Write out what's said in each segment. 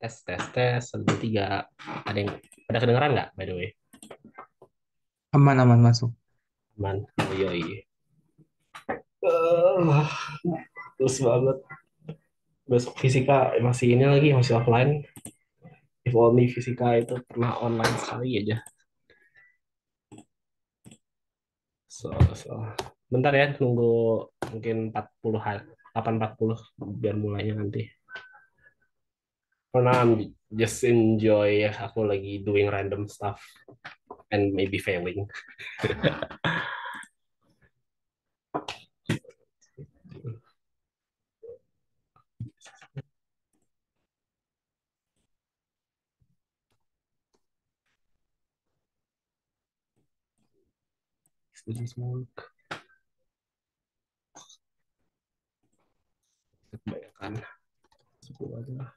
Tes, tes, tes. Satu, dua, tiga. Ada yang pada kedengeran nggak, by the way? Aman-aman masuk. Aman. Oh, yoi. Uh, terus banget. Besok fisika masih ini lagi, masih offline. If only fisika itu pernah online sekali aja. So. Bentar ya, tunggu mungkin 40 hari, 8.40 biar mulainya nanti. For now, I'm just enjoy aku lagi doing random stuff and maybe failing. Students work. Kebanyakan. Sepuluh aja.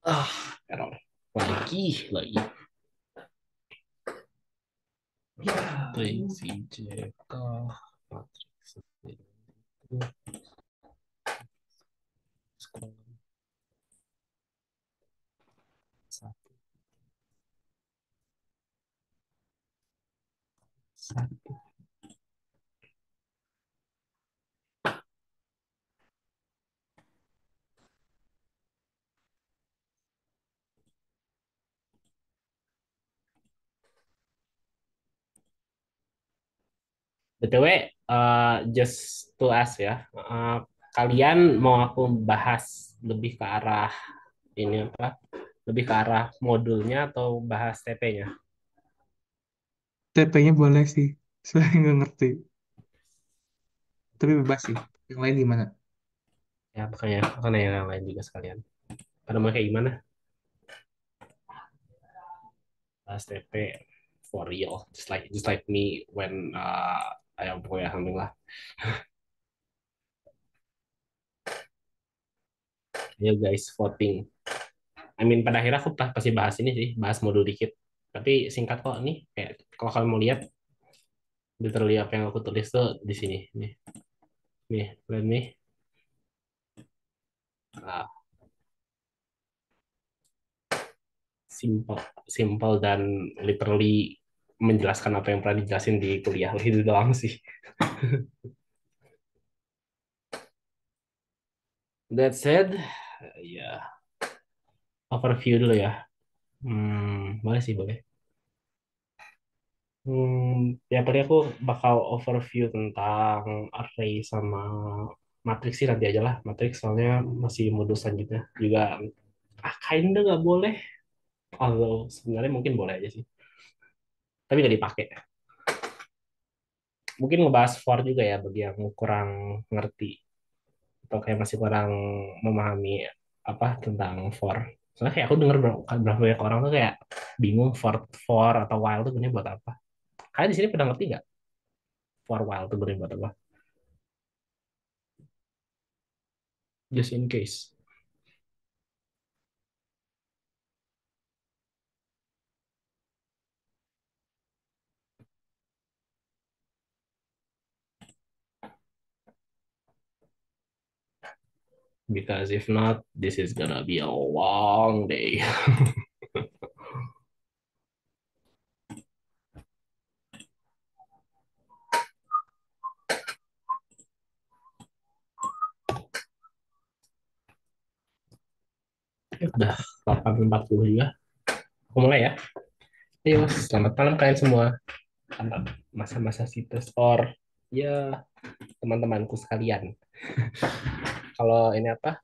Ah, error. Lagi. Tracy JK Matrix scroll satu satu. BTW, just to ask ya, kalian mau aku bahas lebih ke arah ini apa? Lebih ke arah modulnya atau bahas TP-nya? TP-nya boleh sih. Saya nggak ngerti. Tapi bebas sih. Yang lain gimana? Ya, makanya akan yang lain juga sekalian. Pada mau kayak gimana? Bahas TP for real, just like me when ayam pokoknya hamil lah. Ayo guys, voting. I mean, pada akhirnya aku pasti bahas ini sih, bahas modul dikit. Tapi singkat kok nih, kayak kalau kalian mau lihat, literally apa yang aku tulis tuh di sini. Nih, lihat nih. Ah, simple, simple dan literally menjelaskan apa yang pernah dijelasin di kuliah. Itu doang sih. That said, ya overview dulu ya. Boleh sih, boleh. Ya paling aku bakal overview tentang array sama matriks sih nanti aja lah. Matriks soalnya masih modul selanjutnya juga kinda nggak boleh. Although sebenarnya mungkin boleh aja sih. Tapi nggak dipakai. Mungkin ngebahas for juga ya bagi yang kurang ngerti atau kayak masih kurang memahami apa tentang for. Soalnya kayak aku denger berapa banyak orang tuh kayak bingung for atau while tuh sebenarnya buat apa. Kalian di sini pernah ngerti nggak for while tuh sebenarnya buat apa? Just in case. Because if not, this is gonna be a long day. Udah 8.40 juga. Aku mulai ya. Ayo, selamat malam kalian semua. Selamat masa-masa situs or ya teman-temanku sekalian. Kalau ini apa?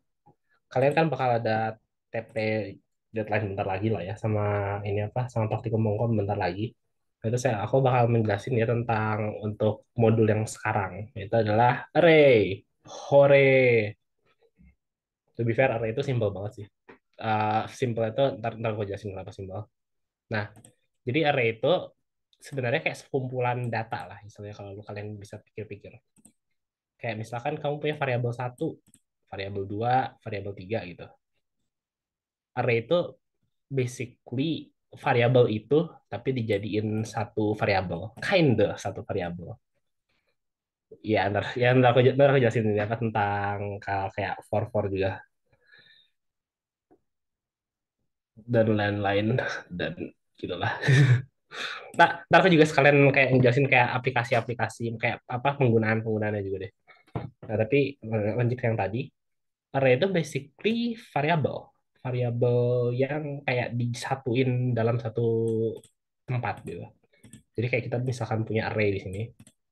Kalian kan bakal ada TP deadline bentar lagi lah ya sama ini apa? Sama praktikum Mongkom bentar lagi. Nah, itu aku bakal menjelasin ya tentang untuk modul yang sekarang. Itu adalah array. Hore. To be fair, array itu simpel banget sih. Simple itu ntar gue jelasin kenapa simpel. Nah, jadi array itu sebenarnya kayak sekumpulan data lah, misalnya kalau kalian bisa pikir-pikir. Kayak misalkan kamu punya variabel satu, variabel dua, variabel tiga gitu. Array itu basically variabel itu tapi dijadiin satu variabel, satu variabel. Ntar aku jelasin ini apa tentang kayak for juga dan lain-lain dan gitulah. Ntar aku juga sekalian kayak ngejelasin kayak aplikasi-aplikasi kayak apa penggunaannya juga deh. Nah, tapi lanjut yang tadi, array itu basically variabel. Variabel yang kayak disatuin dalam satu tempat gitu. Jadi kayak kita misalkan punya array di sini.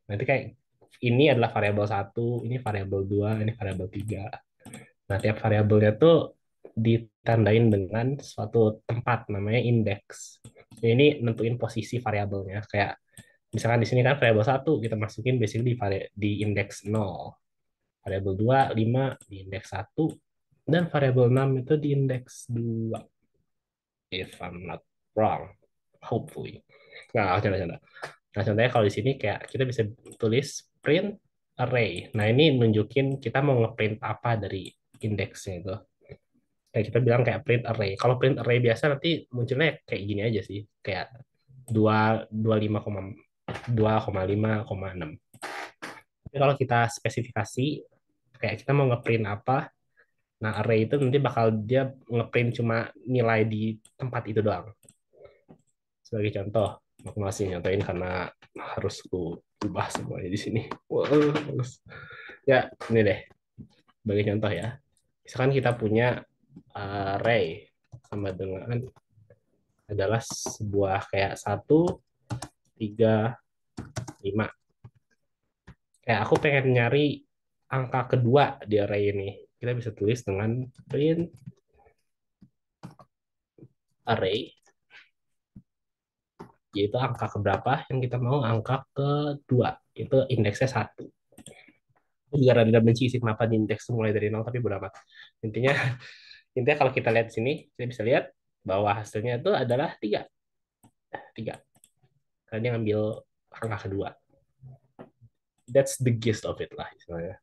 Nanti kayak ini adalah variabel satu, ini variabel dua, ini variabel tiga. Nah, tiap variabelnya tuh ditandain dengan suatu tempat namanya indeks. Ya, ini nentuin posisi variabelnya. Kayak misalkan di sini kan variabel satu kita masukin basically di indeks 0. Variabel 2 5 di indeks satu, dan variabel 6 itu di indeks 2. If I'm not wrong. Hopefully. Nah, canda-canda. Nah, contohnya kalau di sini kayak kita bisa tulis print array. Nah, ini nunjukin kita mau ngeprint apa dari indeksnya itu. Kayak kita bilang kayak print array. Kalau print array biasa nanti munculnya kayak gini aja sih. Kayak 2,5,6. Tapi kalau kita spesifikasi, kayak kita mau ngeprint apa, nah array itu nanti bakal dia ngeprint cuma nilai di tempat itu doang. Sebagai contoh, aku masih nyontoin karena harus ku ubah semuanya di sini. Wah, ya, ini deh, sebagai contoh ya. Misalkan kita punya array sama dengan adalah sebuah kayak satu, tiga, lima. Kayak aku pengen nyari angka kedua di array ini. Kita bisa tulis dengan print array, yaitu angka keberapa yang kita mau, angka kedua. Itu indeksnya satu. Aku juga rada benci sih kenapa di indeks mulai dari nol, tapi berapa. Intinya, intinya kalau kita lihat sini, kita bisa lihat bahwa hasilnya itu adalah tiga. Tiga. Karena dia ngambil angka kedua. That's the gist of it lah istilahnya.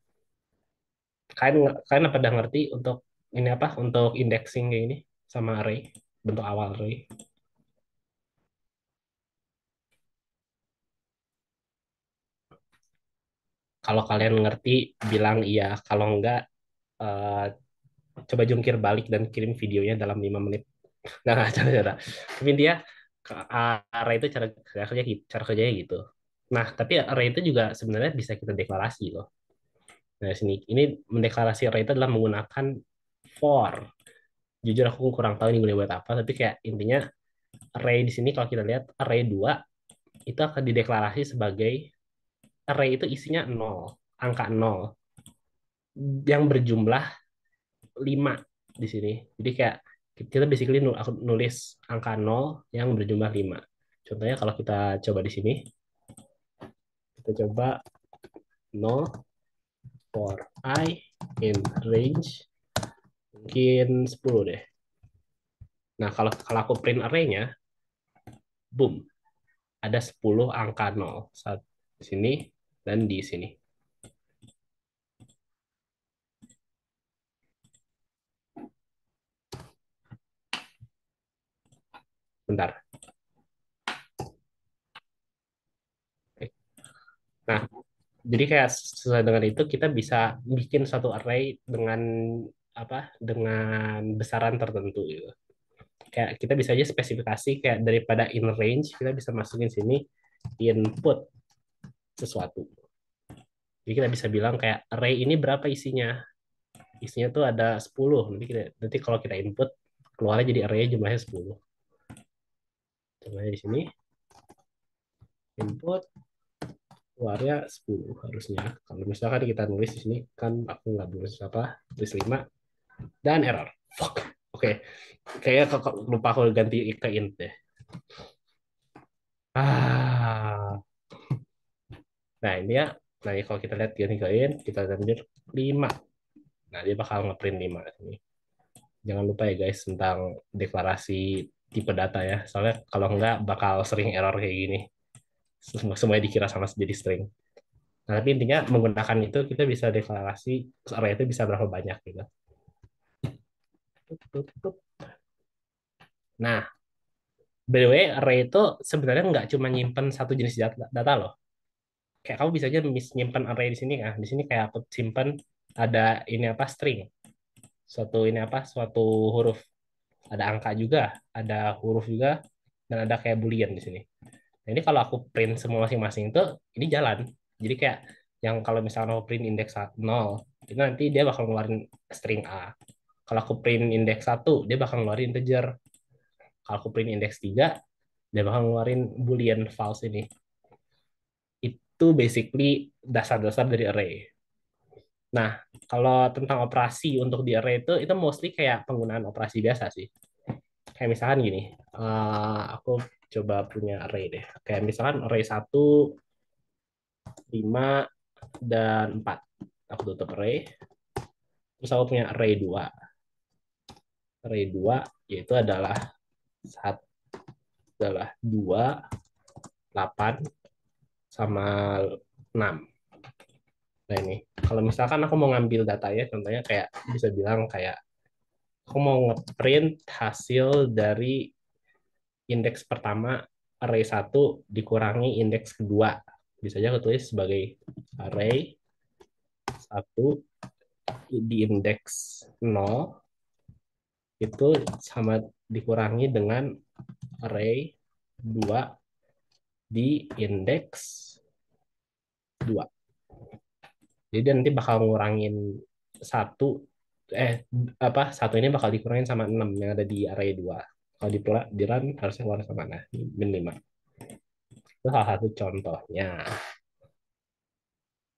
Kalian apa udah ngerti untuk ini apa? Untuk indexing kayak ini sama array, bentuk awal array. Kalau kalian ngerti, bilang iya. Kalau enggak, eh, coba jungkir balik dan kirim videonya dalam 5 menit. Nah, cara-cara. Tapi dia array itu cara kerjanya gitu. Nah, tapi array itu juga sebenarnya bisa kita deklarasi loh. Nah, sini ini mendeklarasi array itu adalah menggunakan for. Jujur aku kurang tahu ini gunanya buat apa, tapi kayak intinya array di sini kalau kita lihat array 2 itu akan dideklarasi sebagai array itu isinya nol, angka nol yang berjumlah 5 di sini. Jadi kayak kita basically aku nulis angka nol yang berjumlah 5. Contohnya kalau kita coba di sini, kita coba nol for I in range mungkin 10 deh. Nah, kalau aku print array-nya, boom, ada 10 angka nol. Saat di sini dan di sini. Bentar. Nah, jadi kayak sesuai dengan itu kita bisa bikin satu array dengan apa? Dengan besaran tertentu gitu. Kayak kita bisa aja spesifikasi kayak daripada in range kita bisa masukin sini input sesuatu. Jadi kita bisa bilang kayak array ini berapa isinya? Isinya tuh ada 10. Nanti kalau kita input keluarnya jadi array jumlahnya 10. Contohnya di sini input keluarnya 10 harusnya. Kalau misalkan kita nulis di sini kan aku nggak nulis apa, tulis 5 dan error. Fuck. Oke, kayaknya lupa aku ganti ke int deh. Ah, nah ini ya. Nah, ini kalau kita lihat ganti ke int, kita lanjut 5. Nah, dia bakal ngeprint 5 ini. Jangan lupa ya guys tentang deklarasi tipe data ya. Soalnya kalau enggak bakal sering error kayak gini. semuanya dikira sama jadi string. Nah, tapi intinya menggunakan itu kita bisa deklarasi array itu bisa berapa banyak gitu. Nah, by the way, array itu sebenarnya nggak cuma nyimpen satu jenis data loh. Kayak kamu bisa aja nyimpen array di sini kan. Di sini kayak aku simpen ada ini apa string. Suatu ini apa? Suatu huruf. Ada angka juga, ada huruf juga, dan ada kayak boolean di sini. Nah, ini kalau aku print semua masing-masing itu ini jalan. Jadi kayak yang kalau misalnya aku print indeks 0, itu nanti dia bakal ngeluarin string A. Kalau aku print indeks 1, dia bakal ngeluarin integer. Kalau aku print indeks 3, dia bakal ngeluarin boolean false ini. Itu basically dasar-dasar dari array. Nah, kalau tentang operasi untuk di array itu mostly kayak penggunaan operasi biasa sih. Kayak misalkan gini, aku coba punya array deh. Kayak misalkan array 1, 5, dan 4. Aku tutup array. Terus aku punya array 2. Array 2 yaitu satu, adalah 2, 8, sama 6. Nah ini, kalau misalkan aku mau ngambil data ya, contohnya kayak bisa bilang kayak aku mau ngeprint hasil dari indeks pertama array 1 dikurangi indeks kedua. Bisa aja aku tulis sebagai array 1 di indeks 0 itu sama dikurangi dengan array 2 di indeks 2. Jadi dia nanti bakal ngurangin satu eh apa satu ini bakal dikurangin sama 6 yang ada di array 2. Kalau di run harusnya keluar sama mana? Min 5. Itu salah satu contohnya.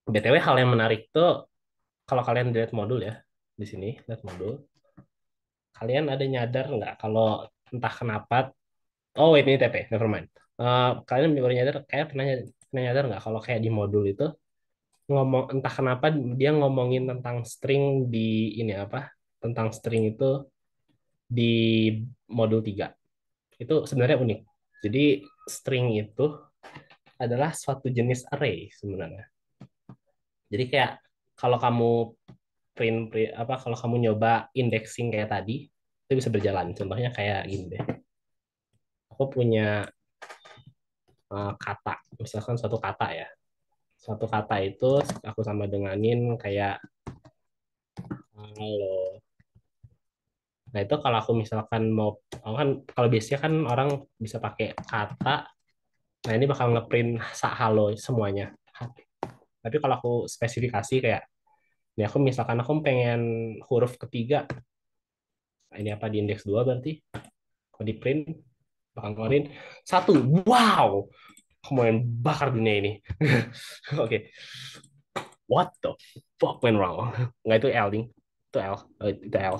BTW hal yang menarik tuh kalau kalian lihat modul ya di sini, lihat modul, kalian ada nyadar nggak kalau entah kenapa, oh wait, ini TP, never mind. Kalian baru nyadar, kayak pernah nyadar nggak kalau kayak di modul itu ngomong entah kenapa dia ngomongin tentang string di ini apa? Tentang string itu di modul 3. Itu sebenarnya unik. Jadi string itu adalah suatu jenis array sebenarnya. Jadi kayak kalau kamu apa kalau kamu nyoba indexing kayak tadi itu bisa berjalan. Contohnya kayak gini deh. Aku punya kata, misalkan suatu kata ya. Suatu kata itu aku sama denganin kayak halo. Nah, itu kalau aku misalkan mau, aku kan kalau biasanya kan orang bisa pakai kata, nah ini bakal ngeprint halo semuanya. Tapi kalau aku spesifikasi kayak, ini aku misalkan aku pengen huruf ketiga, nah ini apa di indeks 2 berarti, kalau di print, bakal ngeluarin satu. Wow, aku mau yang bakar dunia ini. Oke, okay. What the fuck went wrong? Nggak, itu L, ding. Itu L. Itu L.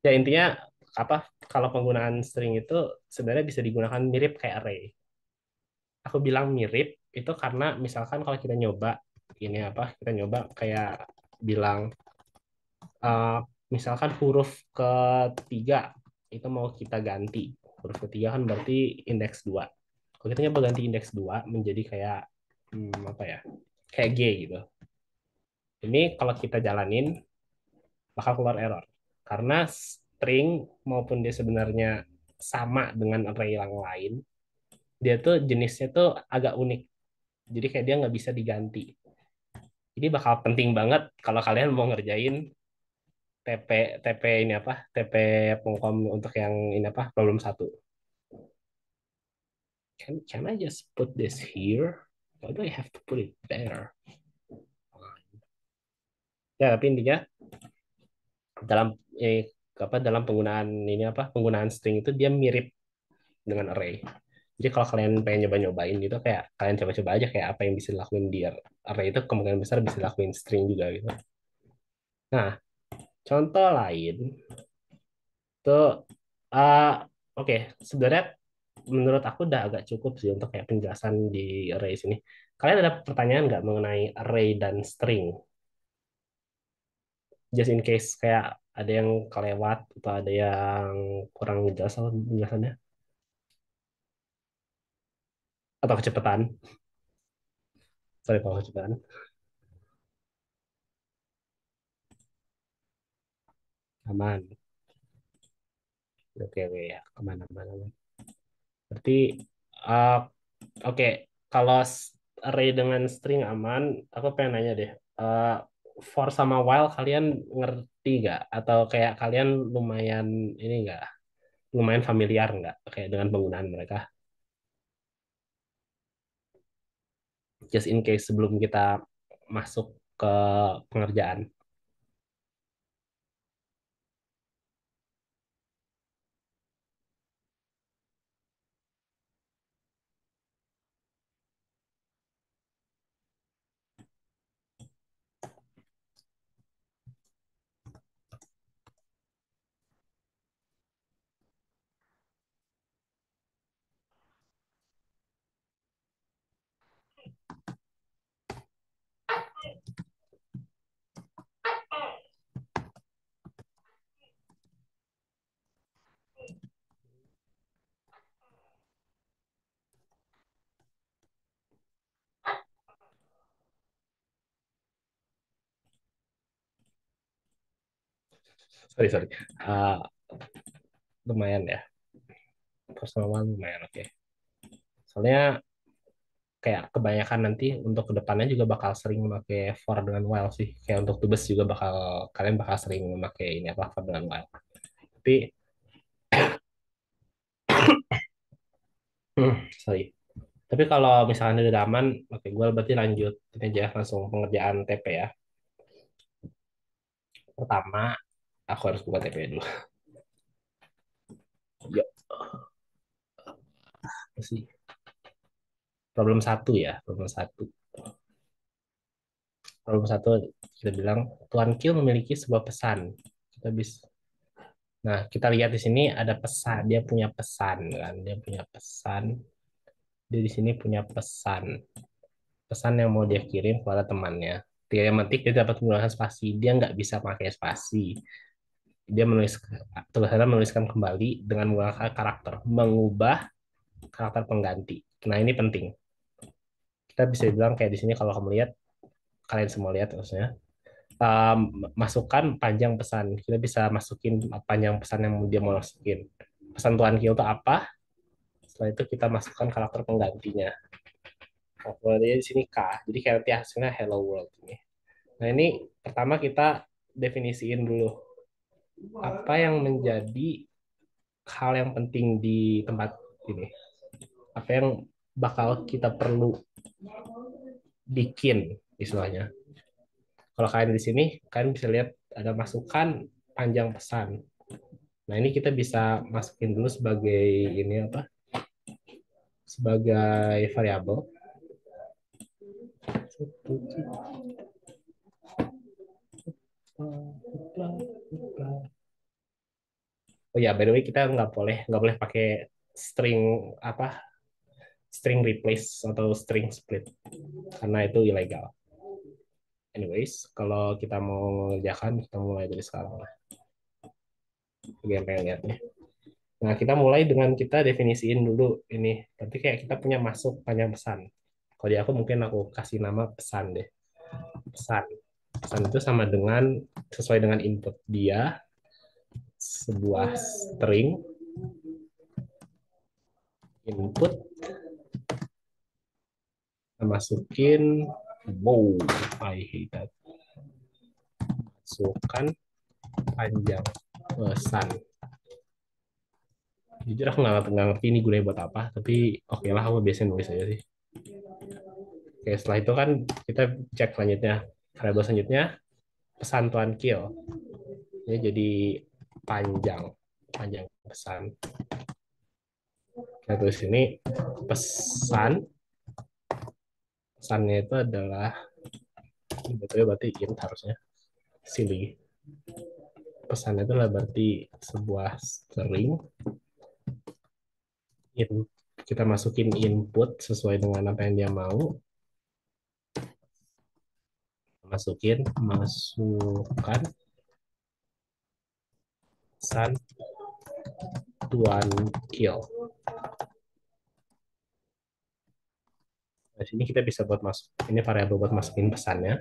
Ya intinya apa kalau penggunaan string itu sebenarnya bisa digunakan mirip kayak array. Aku bilang mirip itu karena misalkan kalau kita nyoba ini apa kita nyoba kayak bilang uh, misalkan huruf ketiga itu mau kita ganti. Huruf ketiga kan berarti indeks 2. Kalau kita nyoba ganti indeks 2 menjadi kayak apa ya? Kayak G gitu. Ini kalau kita jalanin bakal keluar error. Karena string maupun dia sebenarnya sama dengan array yang lain, dia tuh jenisnya tuh agak unik. Jadi kayak dia nggak bisa diganti. Jadi bakal penting banget kalau kalian mau ngerjain TP TP ini apa? TP Pengkom untuk yang ini apa? Problem 1. Can I just put this here? Why do I have to put it there? Ya, tapi intinya dalam apa dalam penggunaan ini apa? Penggunaan string itu dia mirip dengan array. Jadi kalau kalian pengen nyoba-nyobain gitu kayak kalian coba-coba aja kayak apa yang bisa dilakuin di array itu kemungkinan besar bisa dilakuin string juga gitu. Nah, contoh lain tuh uh, oke, sebenarnya menurut aku udah agak cukup sih untuk kayak penjelasan di array sini. Kalian ada pertanyaan nggak mengenai array dan string? Just in case kayak ada yang kelewat atau ada yang kurang jelas sama penjelasannya. atau kecepatan. Sorry kalau kecepatan. Aman. Oke, oke ya, kemana-mana. Berarti, uh, oke, kalau array dengan string aman, aku pengen nanya deh. Uh, for sama while kalian ngerti nggak? Atau kayak kalian lumayan ini nggak? Lumayan familiar nggak? Kayak dengan penggunaan mereka? Just in case sebelum kita masuk ke pengerjaan. Sorry, sorry. Uh, lumayan ya. Personal one lumayan, oke. Soalnya kayak kebanyakan nanti untuk kedepannya juga bakal sering memakai for dengan while sih. Kayak untuk tubes juga kalian bakal sering memakai ini apa for dengan while. Tapi sorry. Tapi kalau misalnya udah aman, oke, gue berarti lanjut ini aja langsung pengerjaan TP ya. Pertama, aku harus buka TP dulu. Yuk, apa sih? Problem satu ya, problem satu. Problem satu kita bilang Tuan Kill memiliki sebuah pesan. Kita bisa. Nah, kita lihat di sini ada pesan. Dia punya pesan kan? Dia punya pesan. Dia di sini punya pesan. Pesan yang mau dia kirim kepada temannya. Dia yang mentik dia dapat menggunakan spasi. Dia nggak bisa pakai spasi. Dia menulis tulisannya menuliskan kembali dengan menggunakan karakter, mengubah karakter pengganti. Nah, ini penting. Kita bisa bilang kayak di sini kalau kamu lihat, kalian semua lihat maksudnya, masukkan panjang pesan. Kita bisa masukin panjang pesan yang dia mau masukin. Pesan Tuhan Kyo itu apa? Setelah itu kita masukkan karakter penggantinya. Kalau dia di sini K, jadi kayak nanti hasilnya Hello World ini. Nah, ini pertama kita definisiin dulu apa yang menjadi hal yang penting di tempat ini. Apa yang bakal kita perlu bikin istilahnya. Kalau kalian di sini, kalian bisa lihat ada masukan panjang pesan. Nah, ini kita bisa masukin dulu sebagai ini apa? Sebagai variabel. Oh ya, by the way kita nggak boleh pakai string apa string replace atau string split karena itu ilegal. Anyways, kalau kita mau mengerjakan kita mulai dari sekarang lah. Biar pengen lihat nih. Nah, kita mulai dengan kita definisiin dulu ini. Berarti kayak kita punya masuk panjang pesan. Kalau di aku mungkin aku kasih nama pesan deh. Pesan. Pesan itu sama dengan sesuai dengan input dia sebuah string input masukin wow I hate that masukkan panjang pesan. Jujur aku nggak ngerti ini gunanya buat apa, tapi oke lah aku biasanya nulis aja sih. Oke, setelah itu kan kita cek selanjutnya. Variabel selanjutnya pesan Tuan Kill. Ini jadi panjang panjang pesan. Kita tulis ini pesan. Pesannya itu adalah betulnya berarti int harusnya silly. Pesannya itu adalah berarti sebuah string in, kita masukin input sesuai dengan apa yang dia mau. Masukkan pesan Tuan Kill. Di sini kita bisa buat masuk ini variabel buat masukin pesannya.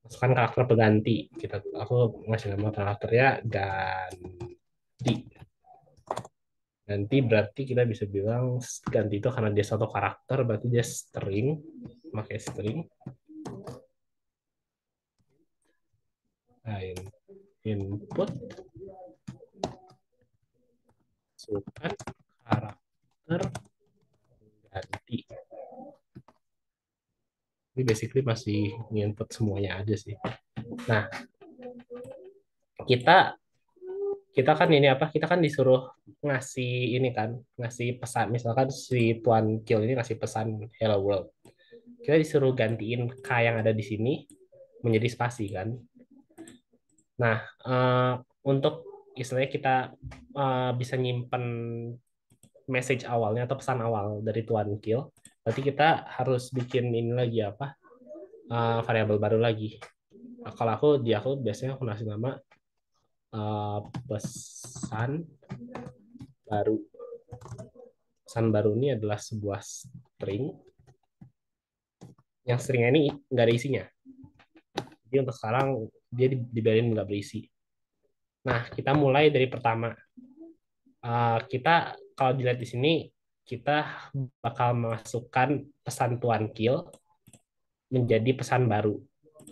Masukkan karakter pengganti. Aku ngasih nama karakternya ganti. Ganti berarti kita bisa bilang ganti itu karena dia satu karakter berarti dia string, pakai string. Nah, input masukkan karakter ganti. Ini basically masih input semuanya aja sih. Nah, kita kita kan ini apa? Kita kan disuruh ngasih ini kan, ngasih pesan. Misalkan si Tuan Kill ini ngasih pesan Hello World. Kita disuruh gantiin K yang ada di sini menjadi spasi kan. Nah, untuk istilahnya kita bisa nyimpen message awalnya atau pesan awal dari Tuan Kill, berarti kita harus bikin ini lagi apa? Variabel baru lagi. Nah, kalau aku biasanya aku kasih nama uh, pesan baru. Pesan baru ini adalah sebuah string yang stringnya ini nggak ada isinya. Jadi untuk sekarang dia dibiarin nggak berisi. Nah, kita mulai dari pertama. Kita kalau dilihat di sini kita bakal memasukkan pesan Tuan Kill menjadi pesan baru.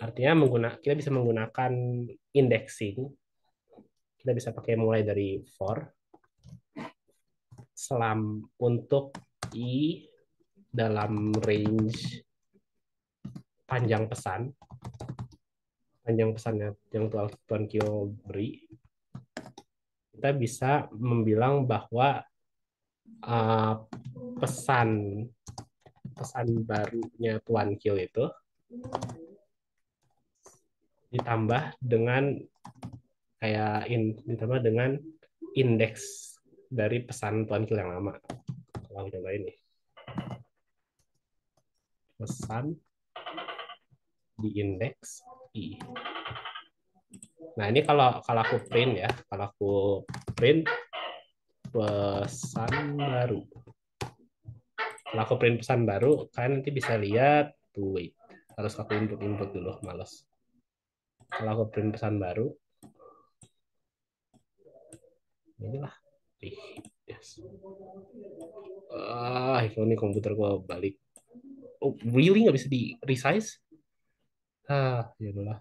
Artinya kita bisa menggunakan indexing. Kita bisa pakai mulai dari for untuk i dalam range panjang pesannya yang Tuan Kyo beri, kita bisa membilang bahwa uh, pesan pesan barunya Tuan Kyo itu ditambah dengan ditambah dengan indeks dari pesan Tuan Kyo yang lama. Kalau coba ini pesan di indeks i. Nah, ini kalau aku print ya, kalau aku print pesan baru. Kalau aku print pesan baru, kalian nanti bisa lihat, wait, harus aku input dulu, males. Kalau aku print pesan baru, inilah. Yes. Ini komputer gua balik. Oh, really nggak bisa di resize? Ya udahlah.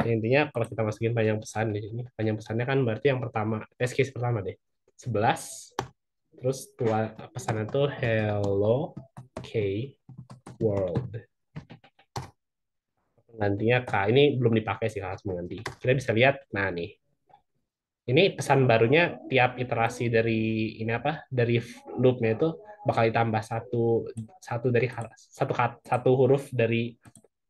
Intinya kalau kita masukin panjang pesan di sini, panjang pesannya kan berarti yang pertama, test case pertama deh. 11, terus pesannya tuh hello K world. Penggantinya K. Ini belum dipakai sih harus mengganti. Kita bisa lihat, nah nih. Ini pesan barunya tiap iterasi dari ini apa? Dari loopnya itu bakal ditambah satu dari satu huruf dari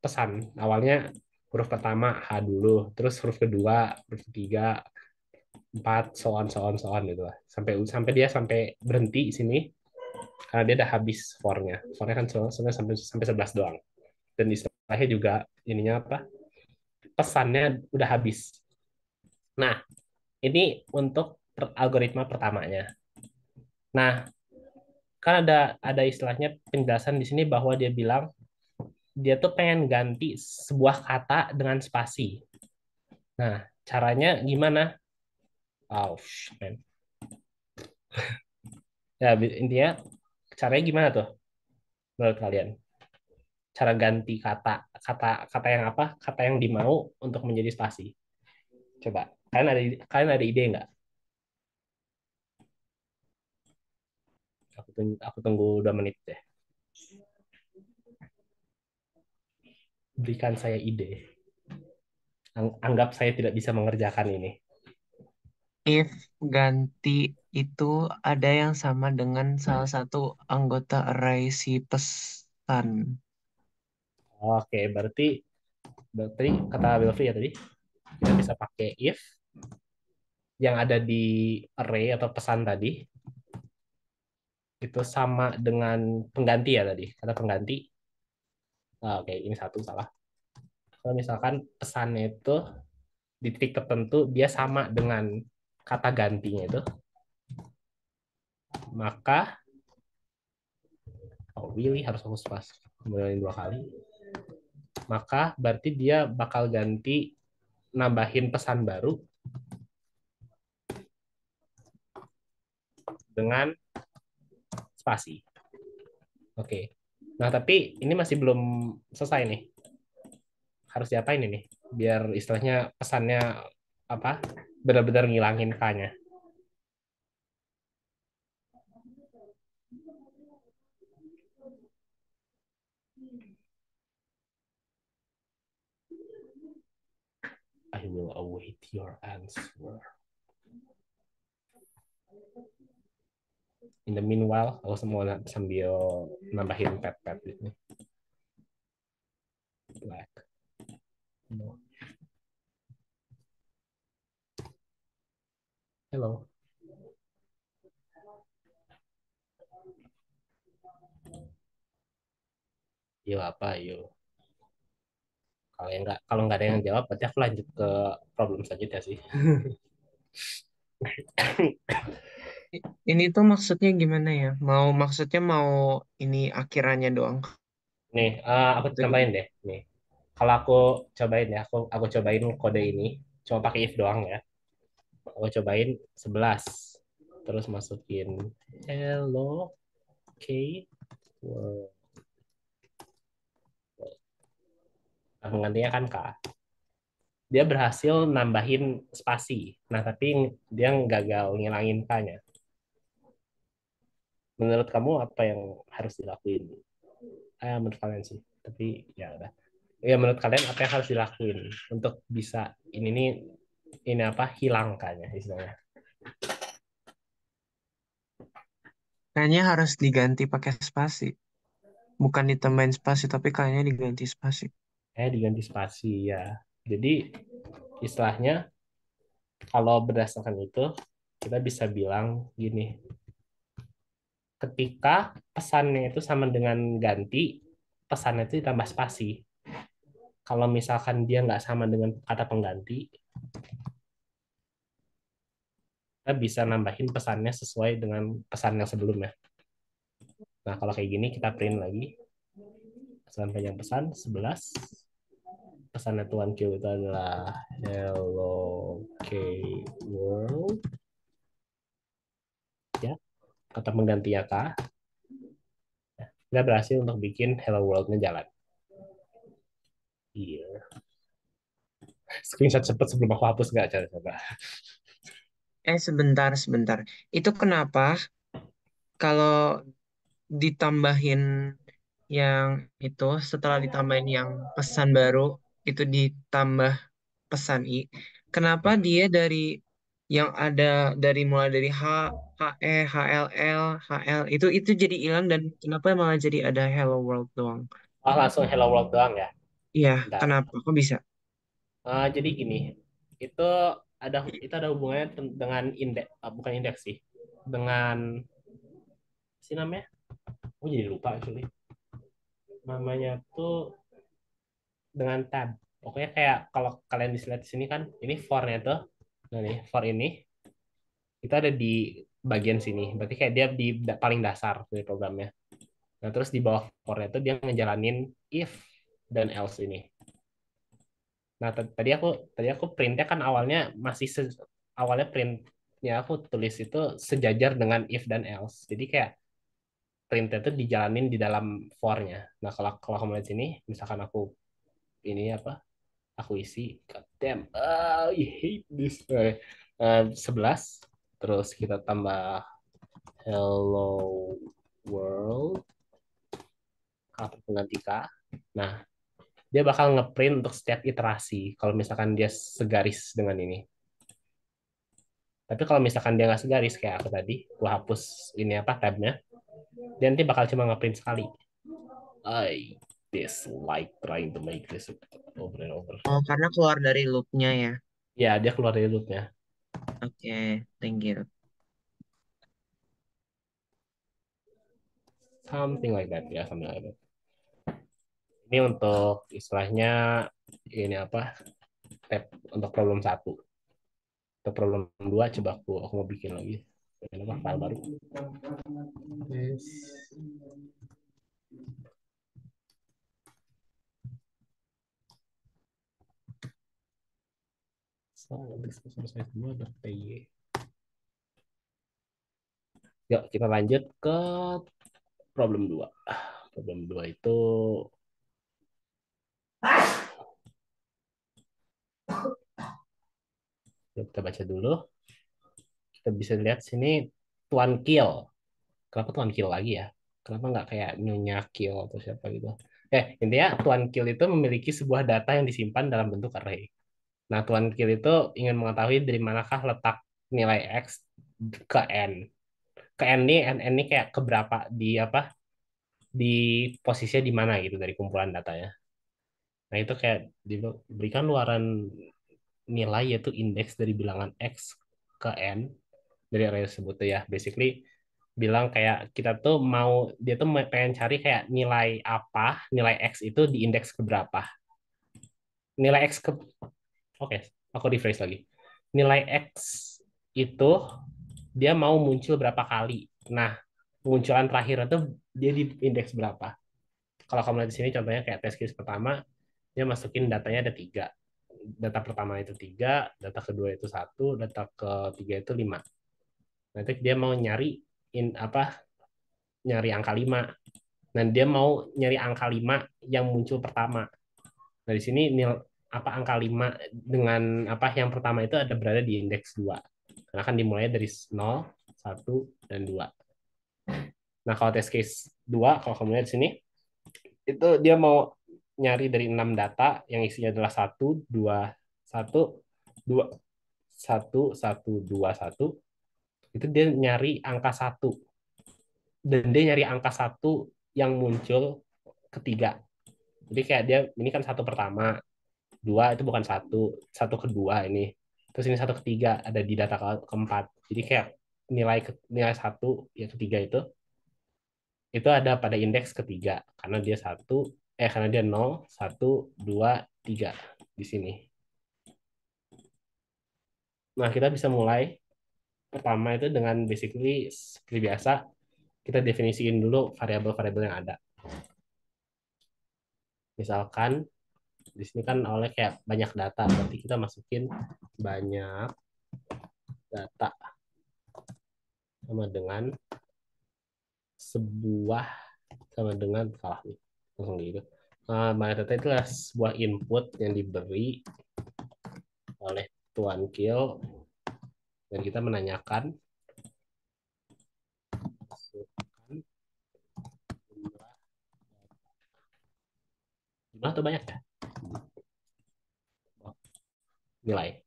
pesan. Awalnya huruf pertama H dulu, terus huruf kedua, huruf ketiga, empat, so on gitu lah. Sampai sampai dia sampai berhenti di sini karena dia udah habis for-nya. For-nya kan sebenarnya sampai 11 doang. Dan istilahnya juga ininya apa? Pesannya udah habis. Nah, ini untuk algoritma pertamanya. Nah, kan ada istilahnya penjelasan di sini bahwa dia bilang dia tuh pengen ganti sebuah kata dengan spasi. Nah, caranya gimana? Oh, man. Ya, intinya caranya gimana tuh menurut kalian? Cara ganti kata kata kata yang apa? Kata yang dimau untuk menjadi spasi. Coba, kalian ada ide nggak? Aku tunggu 2 menit deh. Berikan saya ide. Anggap saya tidak bisa mengerjakan ini. If ganti itu ada yang sama dengan salah satu anggota array si pesan. Oke, berarti kata Belfry ya tadi, kita bisa pakai if yang ada di array atau pesan tadi itu sama dengan pengganti ya tadi, kata pengganti. Oke, ini satu salah. Kalau misalkan pesannya itu di titik tertentu dia sama dengan kata gantinya itu, maka Oh, really harus hapus pas mulai 2 kali. Maka berarti dia bakal ganti nambahin pesan baru dengan spasi. Oke. Nah, tapi ini masih belum selesai nih. Harus diapain ini? Biar istilahnya pesannya apa? Benar-benar ngilangin K-nya. I will await your answer. In the meanwhile, aku semua sambil nambahin pet-pet gitu. Black. No. Hello. Yo apa yo? Kalau nggak ada yang jawab, berarti aku lanjut ke problem selanjutnya sih. Ini tuh maksudnya gimana ya? Maksudnya mau ini akhirannya doang. Nih, aku Atau tambahin gimana? deh. Nih, kalau aku cobain ya, aku cobain kode ini, cuma pakai if doang ya. Aku cobain 11. Terus masukin hello, okay, world. Nah, penggantinya kan K. Dia berhasil nambahin spasi. Nah, tapi dia gagal ngilangin K-nya. Menurut kamu apa yang harus dilakuin? Menurut kalian sih. Tapi ya udah. Ya menurut kalian apa yang harus dilakuin untuk bisa ini apa hilang K-nya istilahnya. Kayaknya harus diganti pakai spasi. Bukan ditambahin spasi, tapi kayaknya diganti spasi. Diganti spasi ya. Jadi istilahnya kalau berdasarkan itu kita bisa bilang gini, ketika pesannya itu sama dengan ganti, pesannya itu ditambah spasi. Kalau misalkan dia nggak sama dengan kata pengganti, kita bisa nambahin pesannya sesuai dengan pesan yang sebelumnya. Nah, kalau kayak gini kita print lagi. Panjang pesan 11. Pesannya Tuan Q itu adalah Hello K World. Ya, kata penggantinya K. Kita berhasil untuk bikin Hello World-nya jalan. Iya. Screenshot cepet sebelum aku hapus nggak? Coba. Sebentar, sebentar. Itu kenapa kalau ditambahin yang itu, setelah ditambahin yang pesan baru, itu ditambah pesan I, kenapa dia dari yang ada dari mulai dari HE, HLL, HL itu jadi hilang dan kenapa malah jadi ada Hello World doang? Oh, langsung Hello World doang ya? Iya, Bentar. kenapa? Kok bisa? Jadi gini, itu ada hubungannya dengan indeks, bukan indeks sih, dengan si namanya, aku jadi lupa actually. Namanya tuh dengan tab. Pokoknya kayak kalau kalian bisa lihat di sini kan, ini for-nya tuh, nah nih for ini itu ada di bagian sini. Berarti kayak dia di paling dasar dari programnya. Nah terus di bawah for-nya tuh dia ngejalanin if dan else ini. Nah, tadi aku printnya kan awalnya awalnya printnya aku tulis itu sejajar dengan if dan else. Jadi kayak printnya itu dijalanin di dalam for-nya. Nah, kalau kalau kamu lihat sini, misalkan aku ini apa? Aku isi, God damn, I hate this. 11, terus kita tambah hello world, atau pengganti K. Nah, dia bakal ngeprint untuk setiap iterasi. Kalau misalkan dia segaris dengan ini. Tapi kalau misalkan dia nggak segaris kayak aku tadi, gua hapus ini apa tabnya, dia nanti bakal cuma ngeprint sekali. I dislike trying to make this over and over. Oh, karena keluar dari loopnya ya. Ya, dia keluar dari loopnya. Oke, thank you. Something like that ya, something like that. Ini untuk istilahnya ini apa tab untuk problem satu. Untuk problem 2 coba aku mau bikin lagi. Ini apa file baru. Yes. Py. Yuk kita lanjut ke problem 2. Problem 2 itu kita baca dulu. Kita bisa lihat sini Tuan Kill. Kenapa Tuan Kill lagi ya? Kenapa nggak kayak Nyonya Kill atau siapa gitu? Intinya Tuan Kill itu memiliki sebuah data yang disimpan dalam bentuk array. Nah, Tuan Kill itu ingin mengetahui dari manakah letak nilai X ke N. Ke N ini kayak keberapa di apa? Di posisinya di mana gitu dari kumpulan datanya. Nah, itu kayak diberikan luaran nilai yaitu indeks dari bilangan X ke N dari array tersebut tuh ya. Basically bilang kayak kita tuh dia tuh pengen cari kayak nilai apa, nilai X itu di indeks ke berapa. Nilai X ke Oke, aku rephrase lagi. Nilai X itu dia mau muncul berapa kali. Nah, munculan terakhir itu dia di indeks berapa. Kalau kamu lihat di sini contohnya kayak test case pertama, dia masukin datanya ada 3. Data pertama itu 3, data kedua itu 1, data ketiga itu 5. Nanti dia mau nyari angka 5. Dan dia mau nyari angka 5 yang muncul pertama. Nah, di sini angka 5 dengan yang pertama itu ada berada di indeks 2. Karena kan dimulai dari 0, 1, dan 2. Nah, kalau test case 2, kalau kamu lihat di sini, itu dia mau nyari dari 6 data yang isinya adalah 1, 2, 1, 2, 1, 1, 2, 1. Itu dia nyari angka 1. Dan dia nyari angka 1 yang muncul ketiga. Jadi kayak dia, ini kan 1 pertama, 2 itu bukan 1, 1 kedua ini. Terus ini 1 ketiga ada di data keempat. Jadi kayak nilai 1 yang ketiga itu ada pada indeks ketiga karena dia karena dia 0, 1, 2, 3 di sini. Nah, kita bisa mulai pertama itu dengan basically seperti biasa kita definisiin dulu variabel-variabel yang ada. Misalkan di sini kan awalnya kayak banyak data, berarti kita masukin banyak data sama dengan sebuah sama dengan salah nih langsung gitu. Banyak data itu adalah sebuah input yang diberi oleh Tuan Kill dan kita menanyakan jumlah atau banyak ya nilai.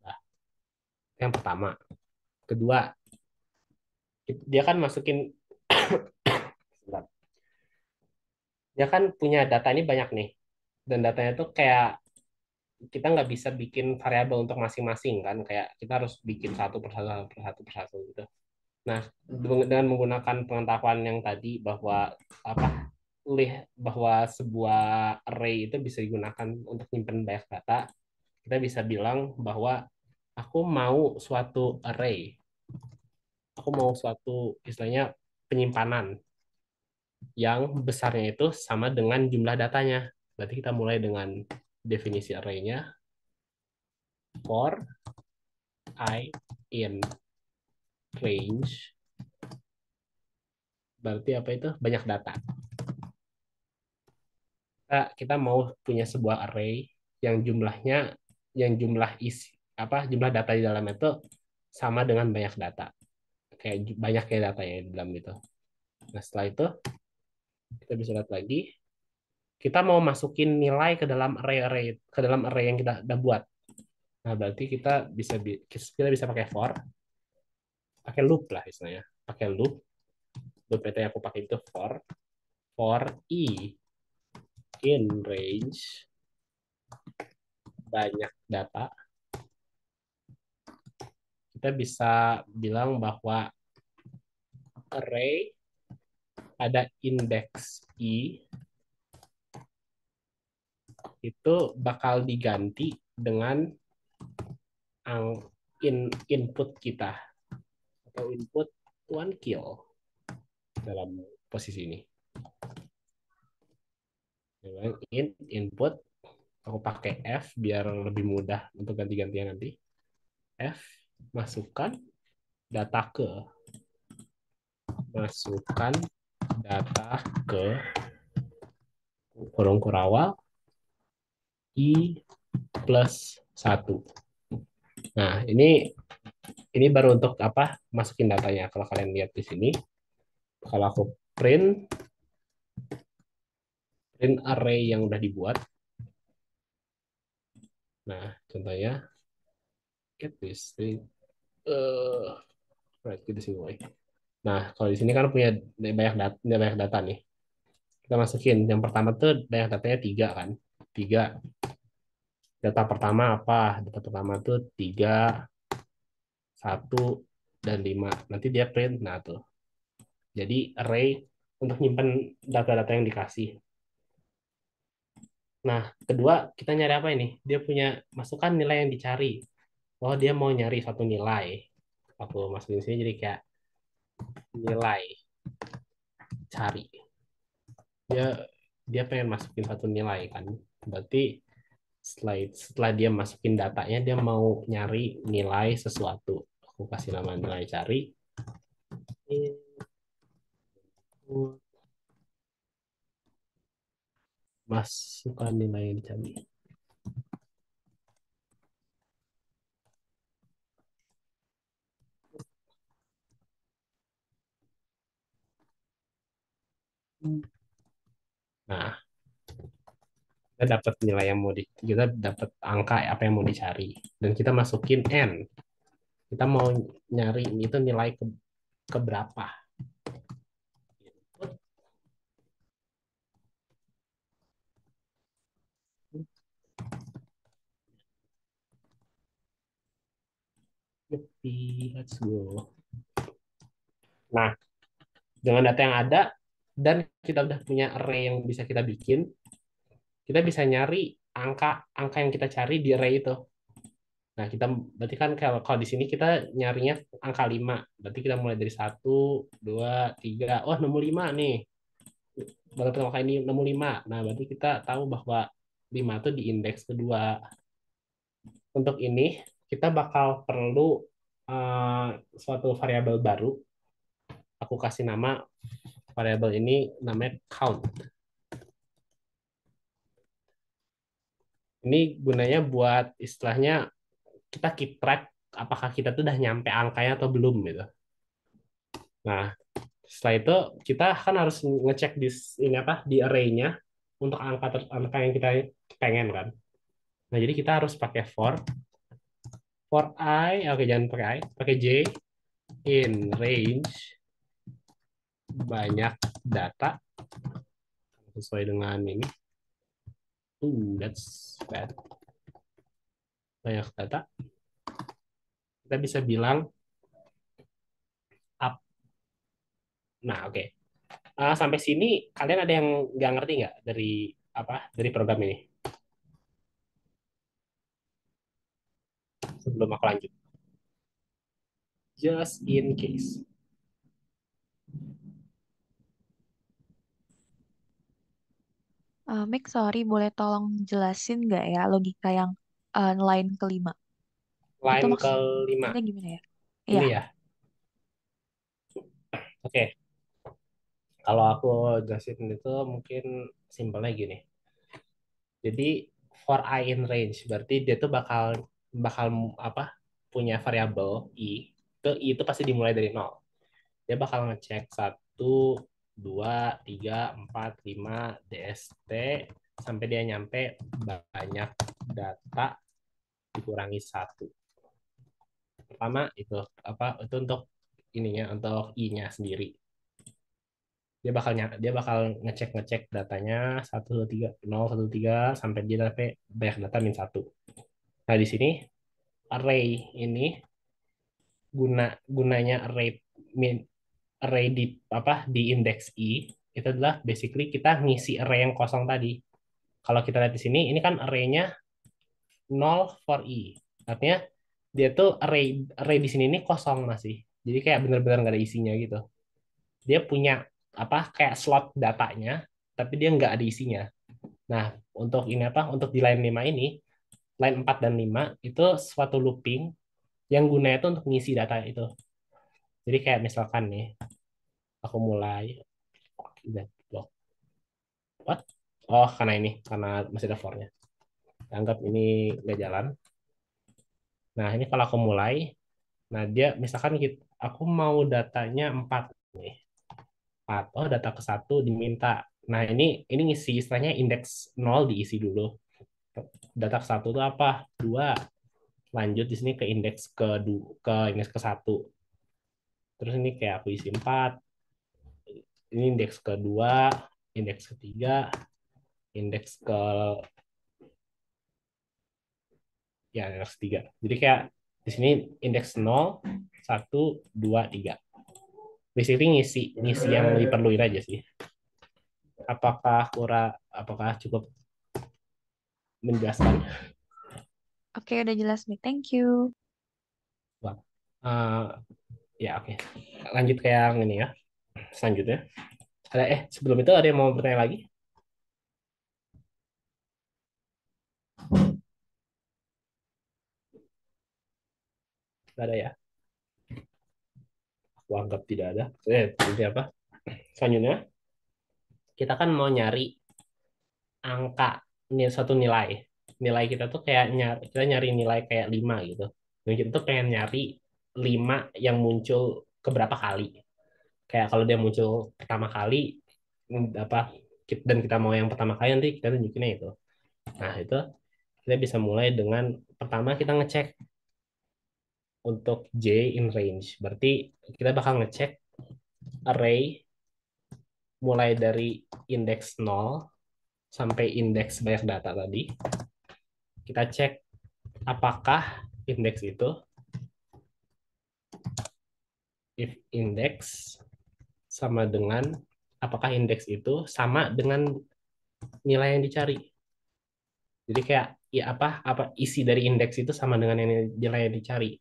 Nah, yang pertama. Kedua, dia kan masukin dia kan punya data ini banyak nih. Dan datanya tuh kayak kita nggak bisa bikin variabel untuk masing-masing kan, kayak kita harus bikin satu persatu persatu persatu gitu. Nah, dengan menggunakan pengetahuan yang tadi apa bahwa sebuah array itu bisa digunakan untuk nyimpen banyak data, kita bisa bilang bahwa aku mau suatu array, aku mau suatu istilahnya penyimpanan yang besarnya itu sama dengan jumlah datanya. Berarti kita mulai dengan definisi array-nya for I in range. Berarti apa itu? Banyak data. Kita mau punya sebuah array yang jumlah isi jumlah data di dalam itu sama dengan banyak data. Kayak banyak kayak data ya di dalam itu. Nah, setelah itu kita bisa lihat lagi kita mau masukin nilai ke dalam array yang kita udah buat. Nah, berarti kita bisa pakai pakai loop lah istilahnya. Pakai loop itu yang aku pakai itu for i in range banyak data. Kita bisa bilang bahwa array ada indeks i itu bakal diganti dengan input kita atau input Tuan Kill dalam posisi ini. Input, aku pakai F biar lebih mudah untuk ganti-gantian nanti. F, masukkan data ke, masukkan data ke kurung kurawal I plus 1. Nah, ini baru untuk apa? Masukin datanya. Kalau kalian lihat di sini, kalau aku print array yang udah dibuat. Nah, contohnya get this thing. Right, gitu sih, boy. Nah, kalau di sini kan punya banyak data nih. Kita masukin. Yang pertama tuh banyak datanya 3 kan. 3. Data pertama apa? Data pertama tuh 3, 1, dan 5. Nanti dia print. Nah, tuh. Jadi array untuk nyimpen data-data yang dikasih. Nah, kedua, kita nyari apa ini? Dia punya masukkan nilai yang dicari. Oh, dia mau nyari satu nilai. Aku masukin sini jadi kayak nilai cari. Dia dia pengen masukin satu nilai kan. Berarti setelah dia masukin datanya, dia mau nyari nilai sesuatu. Aku kasih nama nilai cari. Masukkan nilai yang dicari. Nah, kita dapat nilai yang kita dapat angka apa yang mau dicari, dan kita masukin n. Kita mau nyari itu nilai ke berapa. Let's go. Nah, dengan data yang ada dan kita udah punya array yang bisa kita bikin, kita bisa nyari angka yang kita cari di array itu. Nah, kita berarti kan kalau di sini kita nyarinya angka 5. Berarti kita mulai dari 1, 2, 3. Oh, nemu 5 nih. Baru pertama kali ini nemu 5. Nah, berarti kita tahu bahwa 5 itu di indeks kedua. Untuk ini, kita bakal perlu suatu variabel baru. Aku kasih nama variabel ini namanya count. Ini gunanya buat istilahnya kita keep track apakah kita tuh udah nyampe angkanya atau belum gitu. Nah, setelah itu kita kan harus ngecek ini apa di array-nya untuk angka yang kita pengen kan. Nah, jadi kita harus pakai for I, oke jangan pakai I, pakai J in range banyak data sesuai dengan ini. That's bad. Banyak data. Kita bisa bilang up. Nah, oke. Sampai sini kalian ada yang nggak ngerti nggak dari program ini sebelum aku lanjut? Just in case. Mik, sorry, boleh tolong jelasin nggak ya logika yang line kelima? Itu Line kelima. maksudnya gimana ya? Iya. Ini ya. Oke. Kalau aku jelasin itu mungkin simpelnya gini. Jadi for I in range berarti dia tuh bakal bakal apa? Punya variabel i. I itu pasti dimulai dari nol. Dia bakal ngecek 1, 2, 3, 4, 5 DST sampai dia nyampe banyak data dikurangi 1. Pertama itu apa? Itu untuk ininya, untuk i-nya sendiri. Dia bakal ngecek datanya 1, 2, 3, 0, 1, 2, 3 sampai dia sampai banyak data -1. Nah, di sini array ini gunanya min array di indeks i itu adalah basically kita ngisi array yang kosong tadi. Kalau kita lihat di sini, ini kan array-nya 0 for i. Artinya dia tuh array di sini ini kosong masih. Jadi kayak benar-benar nggak ada isinya gitu. Dia punya apa kayak slot datanya, tapi dia nggak ada isinya. Nah, untuk ini apa? Untuk di line 5 ini, line 4 dan 5 itu suatu looping yang gunanya itu untuk ngisi data itu. Jadi kayak misalkan nih, aku mulai blok. What? Oh, karena ini, karena masih ada for-nya. Anggap ini nggak jalan. Nah, ini kalau aku mulai, nah dia misalkan aku mau datanya 4 nih. 4. Oh, data ke satu diminta. Nah, ini ngisi istilahnya indeks 0 diisi dulu. Data ke satu itu apa? 2. Lanjut di sini ke indeks ke indeks ke satu. Terus ini kayak aku isi 4. Ini indeks kedua, indeks ketiga, indeks ke ya indeks ketiga. Jadi kayak di sini indeks 0, 1, 2, 3. Basically ngisi ngisi yang diperluin aja sih. Apakah cukup menjelaskan? Oke, udah jelas nih. Thank you. Wah. Ya oke. Lanjut ke yang ini ya. Selanjutnya. Sebelum itu ada yang mau bertanya lagi? Tidak ada ya? Aku anggap tidak ada. Ini apa? Selanjutnya, kita kan mau nyari angka suatu nilai. Nilai kita tuh kayak kita nyari nilai kayak 5 gitu. Dan kita tuh pengen nyari 5 yang muncul keberapa kali. Kayak kalau dia muncul pertama kali apa dan kita mau yang pertama kali nanti kita tunjukinnya itu. Nah, itu kita bisa mulai dengan pertama kita ngecek untuk J in range. Berarti kita bakal ngecek array mulai dari indeks 0 sampai indeks banyak data tadi. Kita cek apakah indeks itu if index sama dengan apakah indeks itu sama dengan nilai yang dicari. Jadi kayak ya apa isi dari indeks itu sama dengan nilai yang dicari.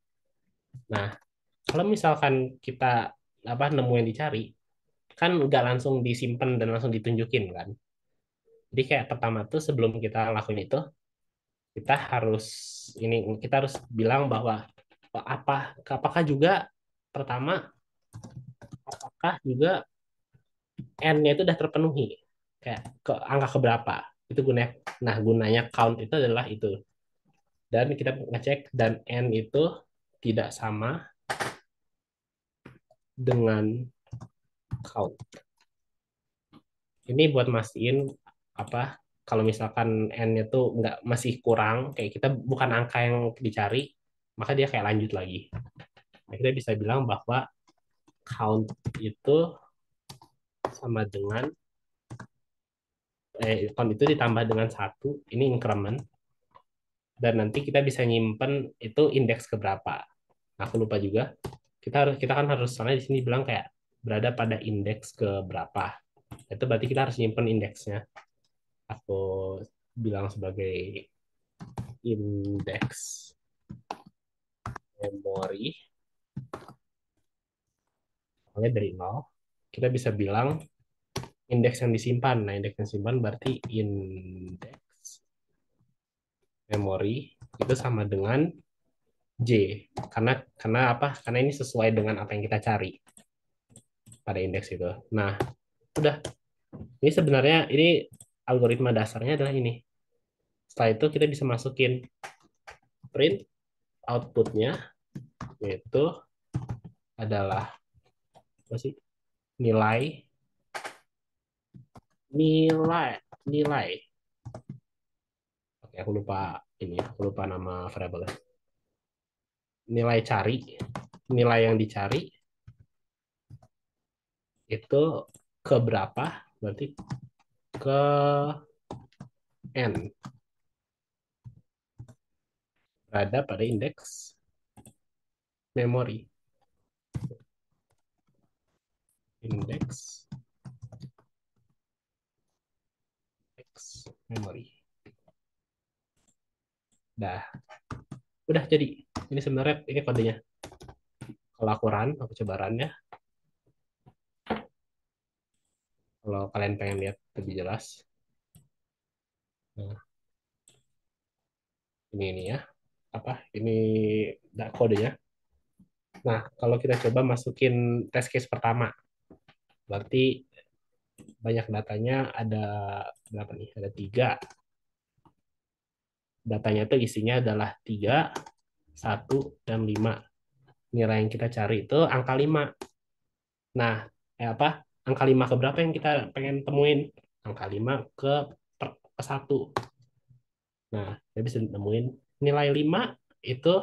Nah, kalau misalkan kita nemu yang dicari, kan nggak langsung disimpan dan langsung ditunjukin kan. Jadi kayak pertama tuh sebelum kita lakuin itu, kita harus kita harus bilang bahwa apakah juga pertama apakah juga n-nya itu udah terpenuhi kayak ke angka keberapa itu gunanya. Nah, gunanya count itu adalah itu, dan kita ngecek dan n itu tidak sama dengan count. Ini buat mastiin kalau misalkan n-nya tuh nggak masih kurang kayak kita bukan angka yang dicari, maka dia kayak lanjut lagi. Nah, kita bisa bilang bahwa count itu sama dengan count itu ditambah dengan satu, ini increment, dan nanti kita bisa nyimpen itu indeks keberapa. Nah, aku lupa juga. Kita kan harus soalnya di sini bilang kayak berada pada indeks ke berapa. Itu berarti kita harus nyimpen indeksnya. Aku bilang sebagai indeks memori. Soalnya dari 0, kita bisa bilang indeks yang disimpan. Nah, indeks yang disimpan berarti indeks memori itu sama dengan J. Karena apa? Karena ini sesuai dengan apa yang kita cari pada indeks itu. Nah, udah. Ini sebenarnya algoritma dasarnya adalah ini. Setelah itu kita bisa masukin print outputnya, yaitu adalah apa sih? Nilai nilai nilai. Oke, aku lupa nama variabelnya. Nilai cari, nilai yang dicari itu ke berapa? Berarti ke n, berada pada indeks memori. Indeks memori. Dah, udah jadi. Ini sebenarnya ini kodenya. Kalau aku coba run ya. Kalau kalian pengen lihat lebih jelas. Nah, ini ya. Apa? Ini kodenya. Nah, kalau kita coba masukin test case pertama, berarti banyak datanya ada berapa nih? Ada tiga. Datanya itu isinya adalah 3, 1, dan 5. Nilai yang kita cari itu angka 5. Nah, apa? Angka 5 ke berapa yang kita pengen temuin? Angka 5 ke 1. Nah, kita bisa nemuin nilai 5 itu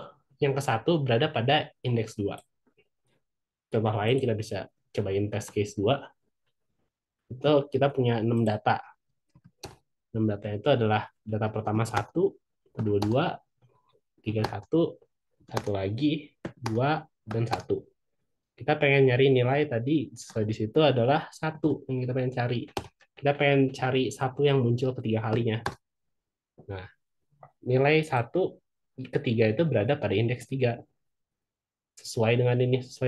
yang ke 1 berada pada indeks 2. Contoh lain kita bisa cobain test case 2. Itu kita punya 6 data. 6 data itu adalah data pertama 1, kedua 2, 3 1 lagi 2 dan 1. Kita pengen nyari nilai tadi sesuai di situ adalah 1 yang kita pengen cari. Kita pengen cari 1 yang muncul ketiga kalinya. Nah, nilai 1 ketiga itu berada pada indeks 3. Sesuai